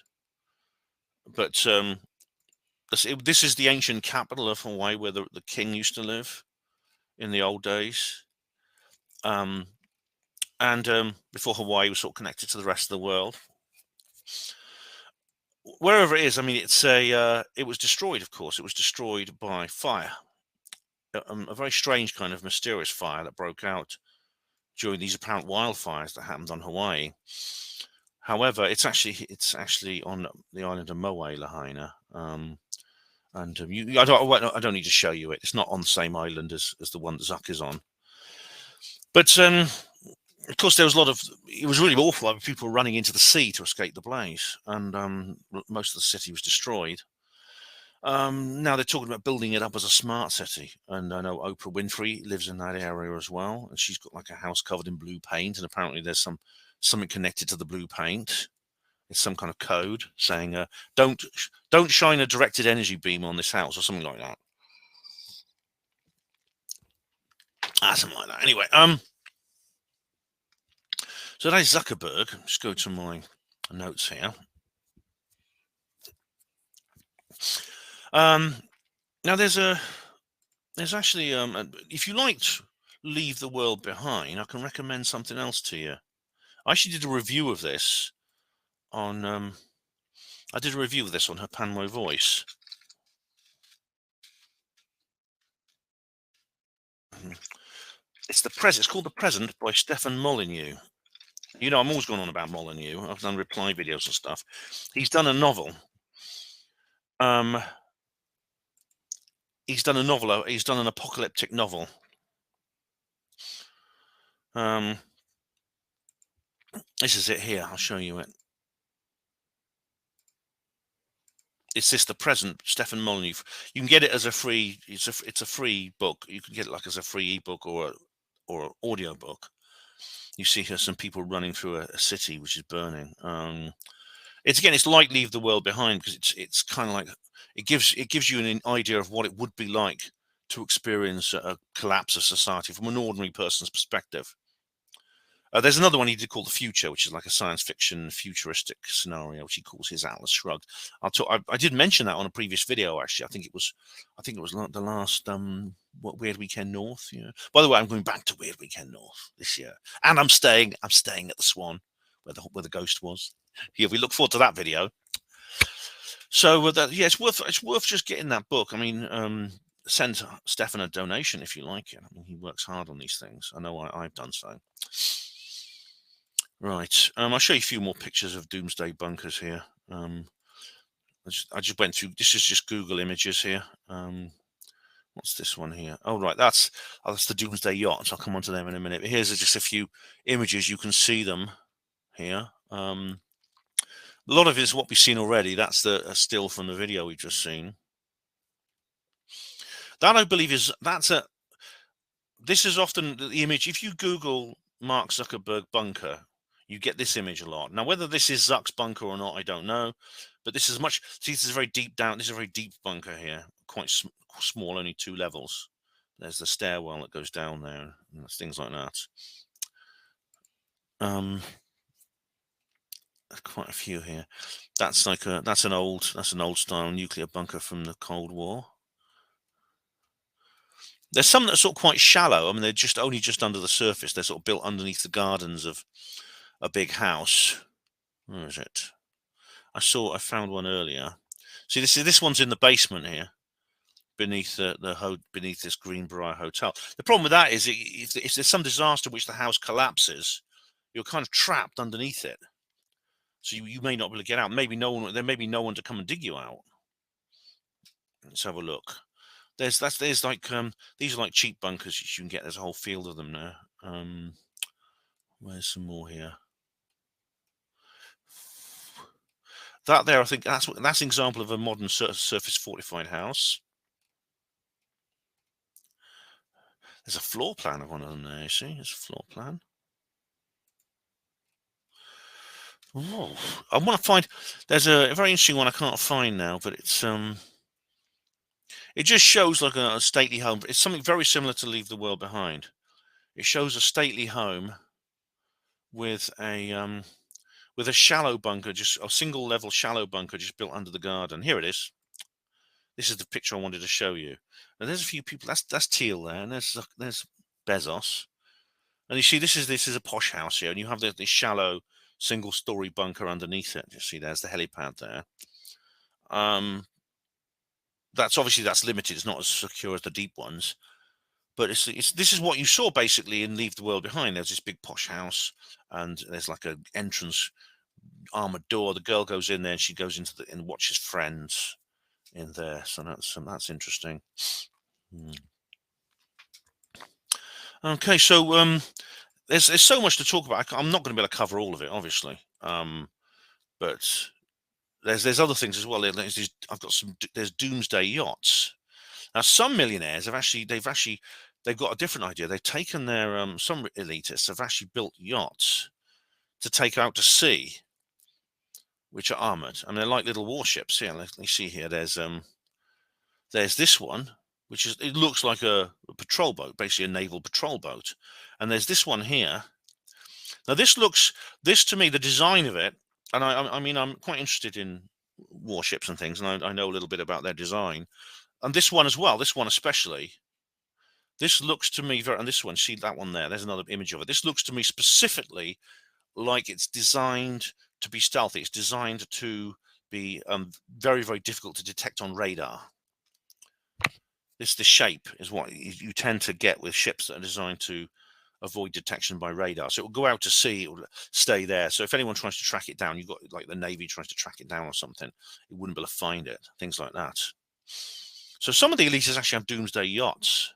but this is the ancient capital of Hawaii where the king used to live in the old days. And before Hawaii was sort of connected to the rest of the world. Wherever it is, I mean, it was destroyed, of course. It was destroyed by fire. A very strange kind of mysterious fire that broke out during these apparent wildfires that happened on Hawaii. However, it's actually on the island of Moe, Lahaina. I don't need to show you it. It's not on the same island as the one that Zuck is on. But of course, there was it was really awful. Like, people running into the sea to escape the blaze, and most of the city was destroyed. Now they're talking about building it up as a smart city, and I know Oprah Winfrey lives in that area as well, and she's got like a house covered in blue paint, and apparently there's something connected to the blue paint. It's some kind of code saying don't shine a directed energy beam on this house or something like that. Something like that. Anyway, so that's Zuckerberg. Just go to my notes here. Now there's actually if you liked Leave the World Behind, I can recommend something else to you. I actually did a review of this on I did a review of this on her Panmo Voice. It's called The Present by Stefan Molyneux. You know, I'm always going on about Molyneux. I've done reply videos and stuff. He's done a novel. He's done an apocalyptic novel. This is it here. I'll show you it. It's this, The Present, Stefan Molyneux. You can get it as a free. It's a free book. You can get it like as a free ebook or audio book. You see here some people running through a city which is burning. It's like Leave the World Behind, because it's kind of like it gives you an idea of what it would be like to experience a collapse of society from an ordinary person's perspective. There's another one he did called The Future, which is like a science fiction futuristic scenario, which he calls his Atlas Shrugged. I did mention that on a previous video, actually. I think it was the last Weird Weekend North. Yeah. By the way, I'm going back to Weird Weekend North this year, and I'm staying at the Swan, where the ghost was. Yeah, we look forward to that video. So it's worth just getting that book. I mean, send Stefan a donation if you like it. I mean, he works hard on these things. I know I've done so. Right, I'll show you a few more pictures of Doomsday Bunkers here. I just went through. This is just Google images here. What's this one here? Oh, right, that's the Doomsday Yacht. I'll come on to them in a minute. But here's just a few images. You can see them here. A lot of it is what we've seen already. That's a still from the video we've just seen. That, I believe, this is often the image. If you Google Mark Zuckerberg bunker, you get this image a lot. Now, whether this is Zuck's bunker or not, I don't know. But this is this is very deep down. This is a very deep bunker here, quite small, only 2 levels. There's the stairwell that goes down there, and things like that. Quite a few here. That's an old style nuclear bunker from the Cold War. There's some that are sort of quite shallow. I mean, they're only just under the surface. They're sort of built underneath the gardens of a big house. Where is it? I found one earlier. See, this one's in the basement here, beneath beneath this Greenbrier Hotel. The problem with that is if there's some disaster in which the house collapses, you're kind of trapped underneath it. So you may not be able to get out. There may be no one to come and dig you out. Let's have a look. There's like these are like cheap bunkers you can get. There's a whole field of them there. Where's some more here? That there, I think that's an example of a modern surface fortified house. There's a floor plan of one of them there. You see, there's a floor plan. Oh, I want to find. There's a very interesting one I can't find now, but it's it just shows like a stately home. It's something very similar to Leave the World Behind. It shows a stately home with a shallow bunker, just a single level shallow bunker, just built under the garden. Here it is. This is the picture I wanted to show you. Now there's a few people. That's Teal there, and there's Bezos, and you see this is a posh house here, and you have this shallow single-story bunker underneath it. You see, there's the helipad there. That's limited. It's not as secure as the deep ones. But this is what you saw basically in Leave the World Behind. There's this big posh house, and there's like an entrance armored door. The girl goes in there, and she goes into and watches friends in there. So that's interesting. Okay, so there's so much to talk about. I'm not going to be able to cover all of it, obviously. But there's other things as well. There's doomsday yachts. Now, some millionaires they've got a different idea. They've taken their some elitists have actually built yachts to take out to sea, which are armored, and they're like little warships. Yeah, let me see here. There's this one, it looks like a patrol boat, basically a naval patrol boat, and there's this one here. Now, this to me, the design of it, and I mean, I'm quite interested in warships and things, and I know a little bit about their design. And this one as well, this one especially, this looks to me and this one, see that one there, there's another image of it. This looks to me specifically like it's designed to be stealthy. It's designed to be very, very difficult to detect on radar. The shape is what you tend to get with ships that are designed to avoid detection by radar. So it will go out to sea, it will stay there. So if anyone tries to track it down, you've got like the Navy tries to track it down or something, it wouldn't be able to find it, things like that. So some of the elites actually have doomsday yachts,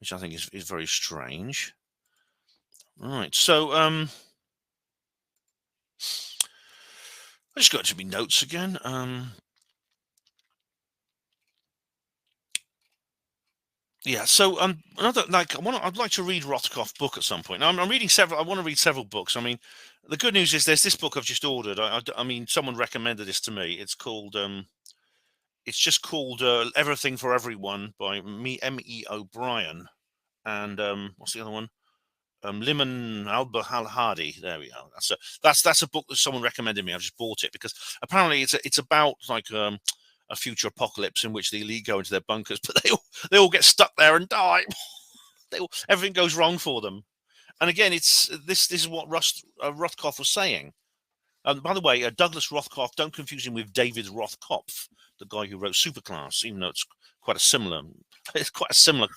which I think is very strange. All right, so I just got to my notes again. Yeah, so another I'd like to read Rothkoff's book at some point. Now, I'm reading several. I want to read several books. I mean, the good news is there's this book I've just ordered. I mean, someone recommended this to me. It's called it's just called Everything for Everyone by M.E. O'Brien, and what's the other one? Liman al-Hadi. There we go. That's a book that someone recommended me. I just bought it because apparently it's about like a future apocalypse in which the elite go into their bunkers, but they all get stuck there and die. Everything goes wrong for them. And again, this is what Rothkopf was saying. By the way, Douglas Rothkopf, don't confuse him with David Rothkopf, the guy who wrote Superclass, even though it's quite a similar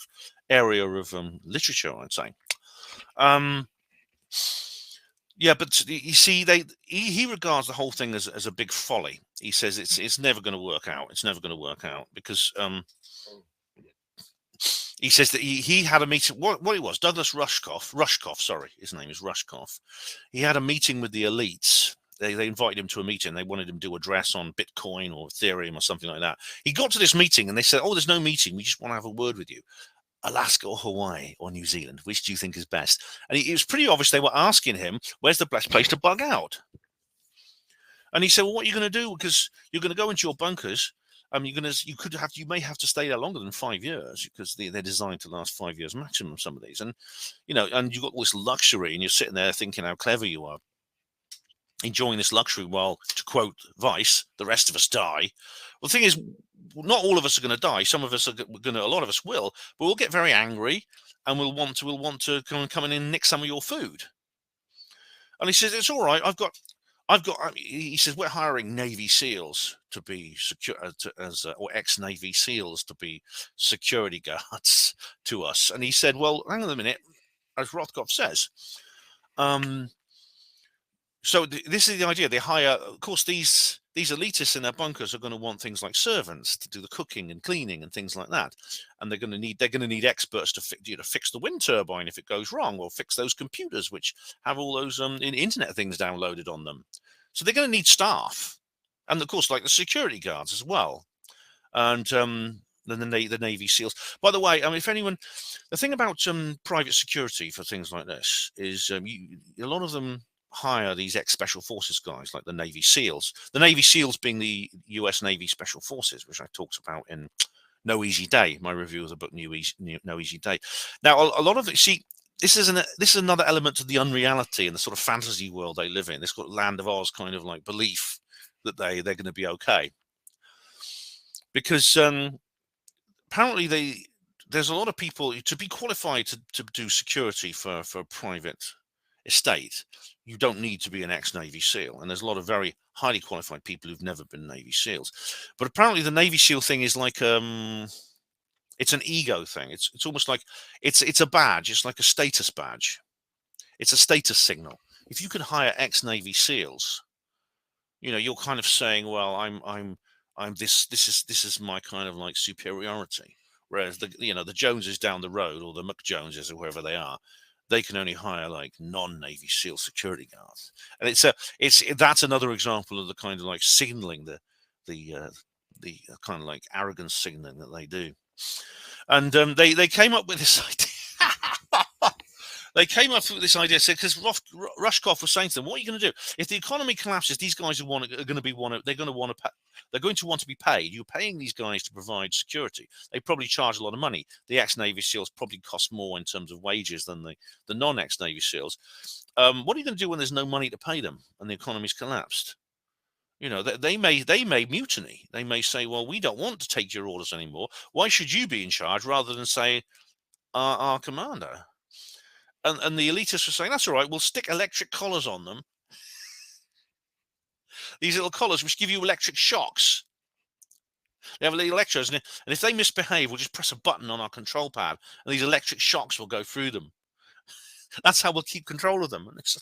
area of literature, I'd say. Yeah, but you see, he regards the whole thing as a big folly. He says it's never going to work out. It's never going to work out because he says that he had a meeting. What it was, Douglas Rushkoff, sorry, his name is Rushkoff. He had a meeting with the elites. They invited him to a meeting. They wanted him to do a address on Bitcoin or Ethereum or something like that. He got to this meeting and they said, "Oh, there's no meeting. We just want to have a word with you. Alaska or Hawaii or New Zealand, which do you think is best?" And it was pretty obvious they were asking him, where's the best place to bug out? And he said, well, what are you going to do? Because you're going to go into your bunkers. You may have to stay there longer than 5 years because they're designed to last 5 years maximum, some of these. And, and you've got all this luxury and you're sitting there thinking how clever you are, enjoying this luxury while, to quote Vice, the rest of us die. Well, the thing is, not all of us are going to die. Some of us a lot of us will, but we'll get very angry and we'll want to come in and nick some of your food. And he says, it's all right. He says, we're hiring Navy SEALs to be or ex-Navy SEALs to be security guards to us. And he said, well, hang on a minute, as Rothkopf says, so this is the idea. They hire, of course, these elitists in their bunkers are going to want things like servants to do the cooking and cleaning and things like that, and they're going to need experts to fix the wind turbine if it goes wrong, or fix those computers which have all those internet things downloaded on them. So they're going to need staff, and of course, like the security guards as well, and then the Navy SEALs. By the way, if anyone, the thing about private security for things like this is a lot of them hire these ex-special forces guys like the Navy SEALs. The Navy SEALs being the US Navy Special Forces, which I talked about in No Easy Day, my review of the book No Easy Day. Now, a lot of it, see, this is another element to the unreality and the sort of fantasy world they live in. This got Land of Oz kind of like belief that they're going to be okay, because apparently there's a lot of people to be qualified to do security for a private estate. You don't need to be an ex-Navy SEAL, and there's a lot of very highly qualified people who've never been Navy SEALs. But apparently the Navy SEAL thing is like It's an ego thing. It's almost like it's a badge. It's like a status badge. It's a status signal. If you can hire ex-Navy SEALs, you're kind of saying, well, I'm this is my kind of like superiority. Whereas the Joneses down the road, or the McJoneses, or wherever they are, they can only hire like non-Navy SEAL security guards. And that's another example of the kind of like signaling, the kind of like arrogance signaling that they do. And they came up with this idea. They came up with this idea, because Rushkoff was saying to them, "What are you going to do if the economy collapses? These guys are going to want to be paid. You're paying these guys to provide security. They probably charge a lot of money. The ex-Navy SEALs probably cost more in terms of wages than the non-ex-Navy SEAls. What are you going to do when there's no money to pay them and the economy's collapsed? They may mutiny. They may say, well, we don't want to take your orders anymore. Why should you be in charge rather than say our commander?" And the elitists were saying, that's all right, we'll stick electric collars on them. These little collars which give you electric shocks. They have little electrodes, and if they misbehave, we'll just press a button on our control pad, and these electric shocks will go through them. That's how we'll keep control of them. And it's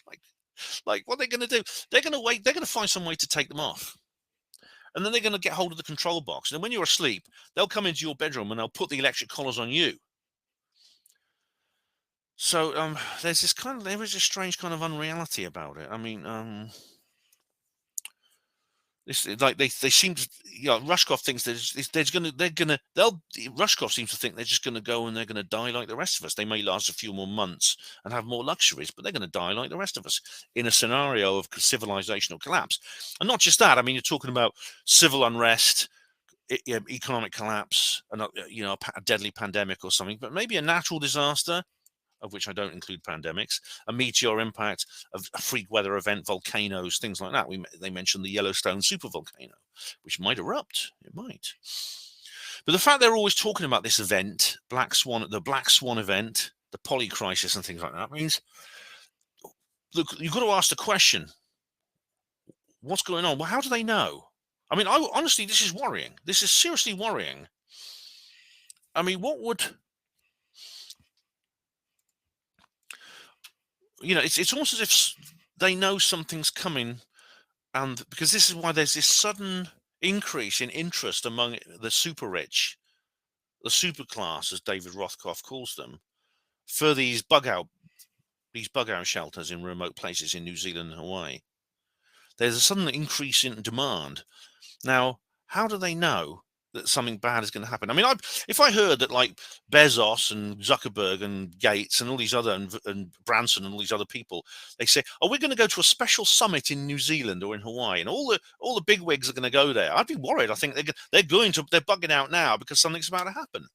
like what they're going to do? They're going to wait. They're going to find some way to take them off. And then they're going to get hold of the control box. And when you're asleep, they'll come into your bedroom and they'll put the electric collars on you. So there is a strange kind of unreality about it. I mean, they seem to, Rushkoff thinks Rushkoff seems to think they're just going to go and they're going to die like the rest of us. They may last a few more months and have more luxuries, but they're going to die like the rest of us in a scenario of civilizational collapse. And not just that. I mean, you're talking about civil unrest, economic collapse, and a deadly pandemic or something, but maybe a natural disaster, of which I don't include pandemics, a meteor impact, a freak weather event, volcanoes, things like that. They mentioned the Yellowstone supervolcano, which might erupt. It might. But the fact they're always talking about this event, the Black Swan event, the polycrisis and things like that, means, look, you've got to ask the question, what's going on? Well, how do they know? I mean, honestly, this is worrying. This is seriously worrying. I mean, what would... it's almost as if they know something's coming, and because this is why there's this sudden increase in interest among the super rich, the super class, as David Rothkopf calls them, for these bug out shelters in remote places in New Zealand and Hawaii. There's a sudden increase in demand. Now, how do they know that something bad is going to happen? I mean, if I heard that like Bezos and Zuckerberg and Gates and all these other and Branson and all these other people, they say, "Oh, we're going to go to a special summit in New Zealand or in Hawaii, and all the bigwigs are going to go there," I'd be worried. I think they're bugging out now because something's about to happen.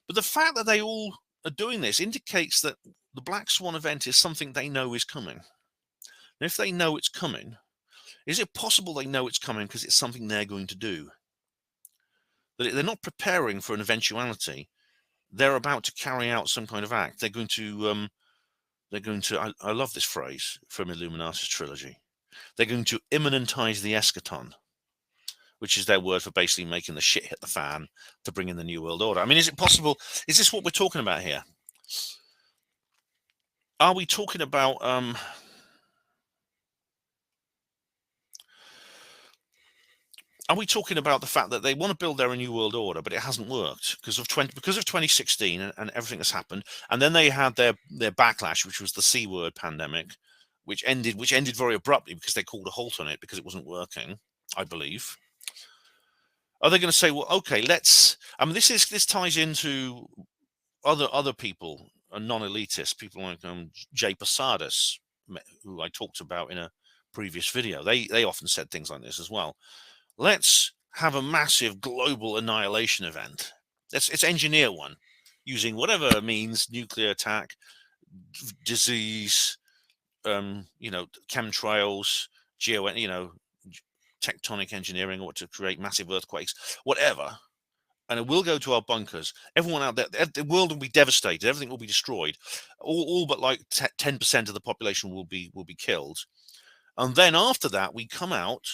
But the fact that they all are doing this indicates that the Black Swan event is something they know is coming. And if they know it's coming, is it possible they know it's coming because it's something they're going to do? That they're not preparing for an eventuality. They're about to carry out some kind of act. They're going to, I love this phrase from Illuminatus trilogy. They're going to immanentize the eschaton, which is their word for basically making the shit hit the fan to bring in the New World Order. I mean, is it possible? Is this what we're talking about here? Are we talking about... Are we talking about the fact that they want to build their New World Order, but it hasn't worked because of 2016 and everything that's happened, and then they had their backlash, which was the C word pandemic, which ended very abruptly because they called a halt on it because it wasn't working, I believe. Are they going to say, well, okay, let's... I mean, this ties into other people, non-elitist people like Jay Posadas, who I talked about in a previous video. They often said things like this as well. Let's have a massive global annihilation event. Let's engineer one using whatever means, nuclear attack, disease, chemtrails, tectonic engineering, or to create massive earthquakes, whatever. And it will go to our bunkers. Everyone out there, the world will be devastated. Everything will be destroyed. All but like 10% of the population will be killed. And then after that, we come out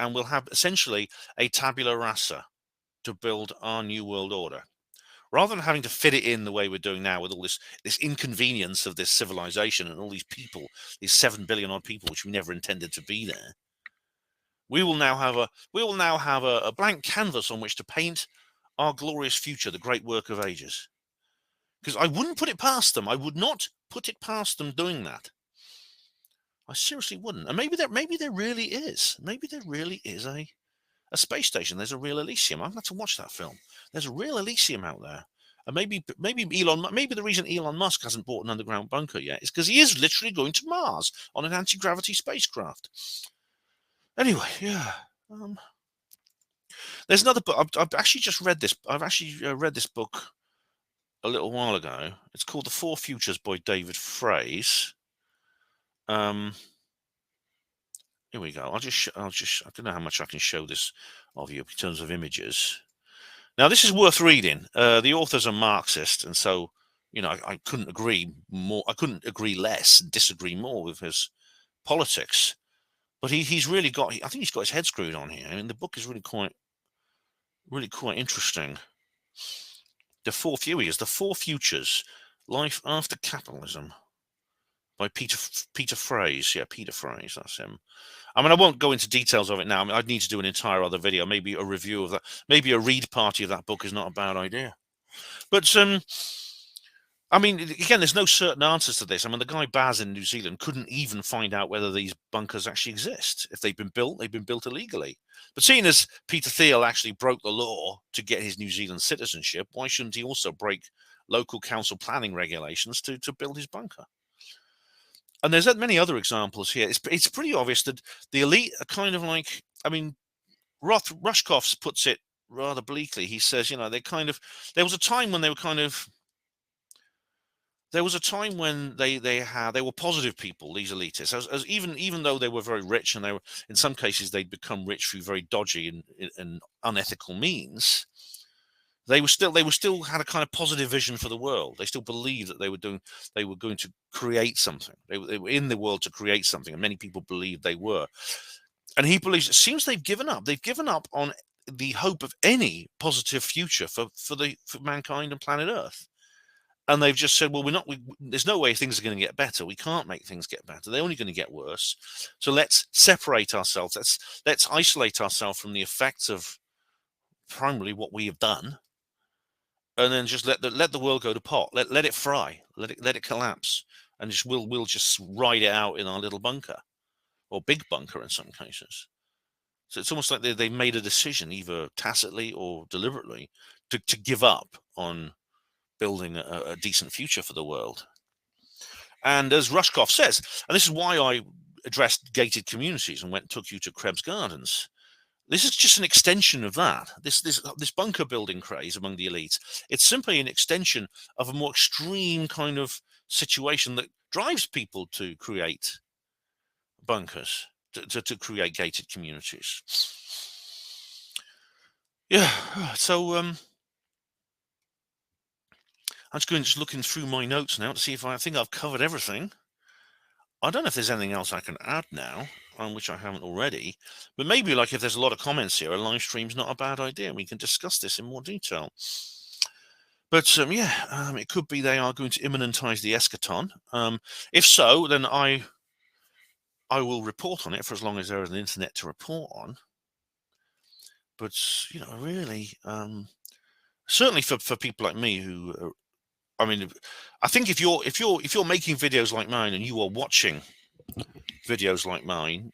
and we'll have essentially a tabula rasa to build our New World Order. rather than having to fit it in the way we're doing now with all this inconvenience of this civilization and all these people, these 7 billion odd people, which we never intended to be there. We will now have a blank canvas on which to paint our glorious future, the great work of ages. Because I wouldn't put it past them. I would not put it past them doing that. I seriously wouldn't. And maybe there really is. Maybe there really is a space station. There's a real Elysium. I'm going to have to watch that film. There's a real Elysium out there. And maybe the reason Elon Musk hasn't bought an underground bunker yet is because he is literally going to Mars on an anti-gravity spacecraft. Anyway, yeah. There's another book. I've actually just read this. I've actually read this book a little while ago. It's called The Four Futures by David Fraze. Here we go. I don't know how much I can show this of you in terms of images. Now, this is worth reading. The author's a Marxist, and so, I couldn't agree more. I couldn't agree less, disagree more with his politics. But he's really got. I think he's got his head screwed on here. I mean, the book is really quite interesting. The Four Futures: Life After Capitalism, by Peter Fraze. Yeah, Peter Fraze. That's him. I mean, I won't go into details of it now. I mean, I'd need to do an entire other video, maybe a review of that. Maybe a read party of that book is not a bad idea. But I mean, again, there's no certain answers to this. I mean, the guy Baz in New Zealand couldn't even find out whether these bunkers actually exist. If they've been built illegally. But seeing as Peter Thiel actually broke the law to get his New Zealand citizenship, why shouldn't he also break local council planning regulations to build his bunker? And there's many other examples here. It's pretty obvious that the elite are kind of like, I mean, Rushkoff puts it rather bleakly. He says, there was a time when they were kind of, there was a time when they were positive people, these elitists, as even though they were very rich, and they were, in some cases, they'd become rich through very dodgy and unethical means. They still had a kind of positive vision for the world. They still believed that they were going to create something. They were in the world to create something, and many people believed they were. And he believes, it seems they've given up. They've given up on the hope of any positive future for mankind and planet Earth. And they've just said, well, there's no way things are going to get better. We can't make things get better. They're only going to get worse. So let's separate ourselves. Let's isolate ourselves from the effects of primarily what we have done. And then just let the world go to pot. Let it fry. Let it collapse, and we'll just ride it out in our little bunker, or big bunker in some cases. So it's almost like they made a decision, either tacitly or deliberately, to give up on building a decent future for the world. And as Rushkoff says, and this is why I addressed gated communities and took you to Krebs Gardens. This is just an extension of that. This bunker building craze among the elites. It's simply an extension of a more extreme kind of situation that drives people to create bunkers, to create gated communities. Yeah. So I'm just looking through my notes now to see if I think I've covered everything. I don't know if there's anything else I can add now, on which I haven't already, but maybe if there's a lot of comments here, a live stream's not a bad idea. We can discuss this in more detail. But it could be they are going to immanentize the eschaton. If so, then I will report on it for as long as there is an internet to report on. But really, certainly for people like me who I think if you're making videos like mine and you are watching videos like mine,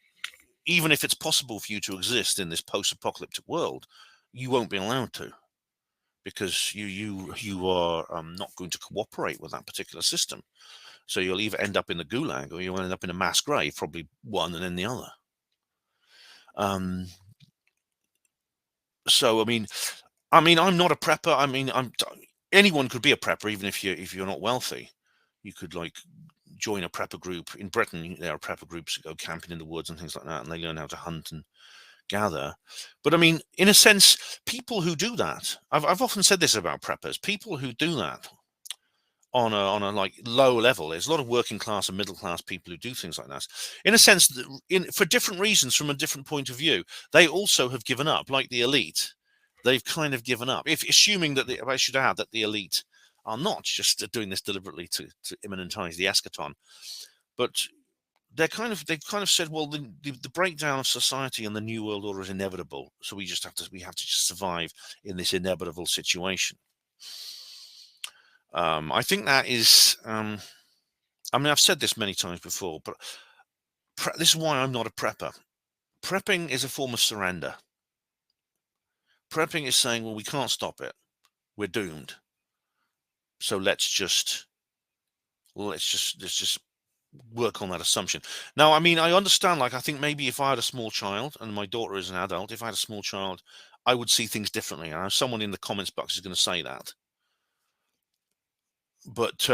even if it's possible for you to exist in this post-apocalyptic world, you won't be allowed to, because you are not going to cooperate with that particular system. So you'll either end up in the gulag or you'll end up in a mass grave, probably one and then the other. So I'm not a prepper. Anyone could be a prepper, even if you're not wealthy. You could join a prepper group. In Britain, there are prepper groups that go camping in the woods and things like that, and they learn how to hunt and gather. But in a sense, people who do that, I've often said this about preppers, people who do that on a low level, there's a lot of working class and middle class people who do things like that. In a sense, for different reasons, from a different point of view, they also have given up, like the elite. they've kind of given up. If assuming that I should add that the elite are not just doing this deliberately to immanentize the eschaton, but they've kind of said, well, the breakdown of society and the new world order is inevitable, so we have to just survive in this inevitable situation. I think that is. I mean, I've said this many times before, but this is why I'm not a prepper. Prepping is a form of surrender. Prepping is saying, well, we can't stop it. We're doomed. So let's just work on that assumption. Now, I mean, I understand, like, I think maybe if I had a small child and my daughter is an adult, if I had a small child, I would see things differently. And I know someone in the comments box is going to say that. But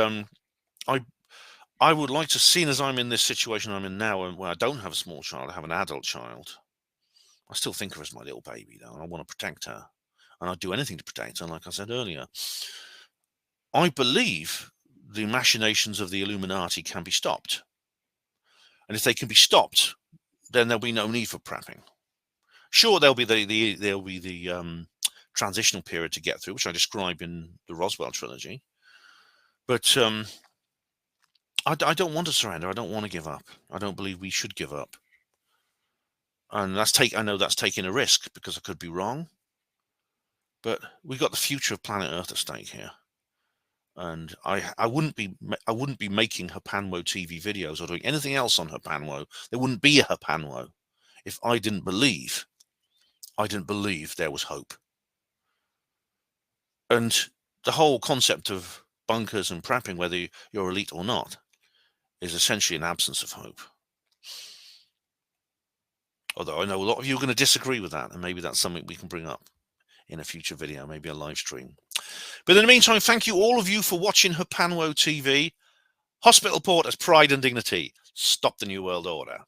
I would like to, seeing as I'm in this situation I'm in now, and where I don't have a small child, I have an adult child. I still think of her as my little baby, though, and I want to protect her. And I'd do anything to protect her, like I said earlier. I believe the machinations of the Illuminati can be stopped. And if they can be stopped, then there'll be no need for prepping. Sure, there'll be the transitional period to get through, which I describe in the Roswell trilogy. But I don't want to surrender. I don't want to give up. I don't believe we should give up. And I know that's taking a risk, because I could be wrong. But we've got the future of planet Earth at stake here. And I wouldn't be making Hapanwo TV videos or doing anything else on Hapanwo. There wouldn't be a Hapanwo if I didn't believe there was hope. And the whole concept of bunkers and prepping, whether you're elite or not, is essentially an absence of hope. Although I know a lot of you are going to disagree with that, and maybe that's something we can bring up in a future video, maybe a live stream. But in the meantime, thank you all of you for watching Hapanwo TV. Hospital Port as pride and dignity. Stop the New World Order.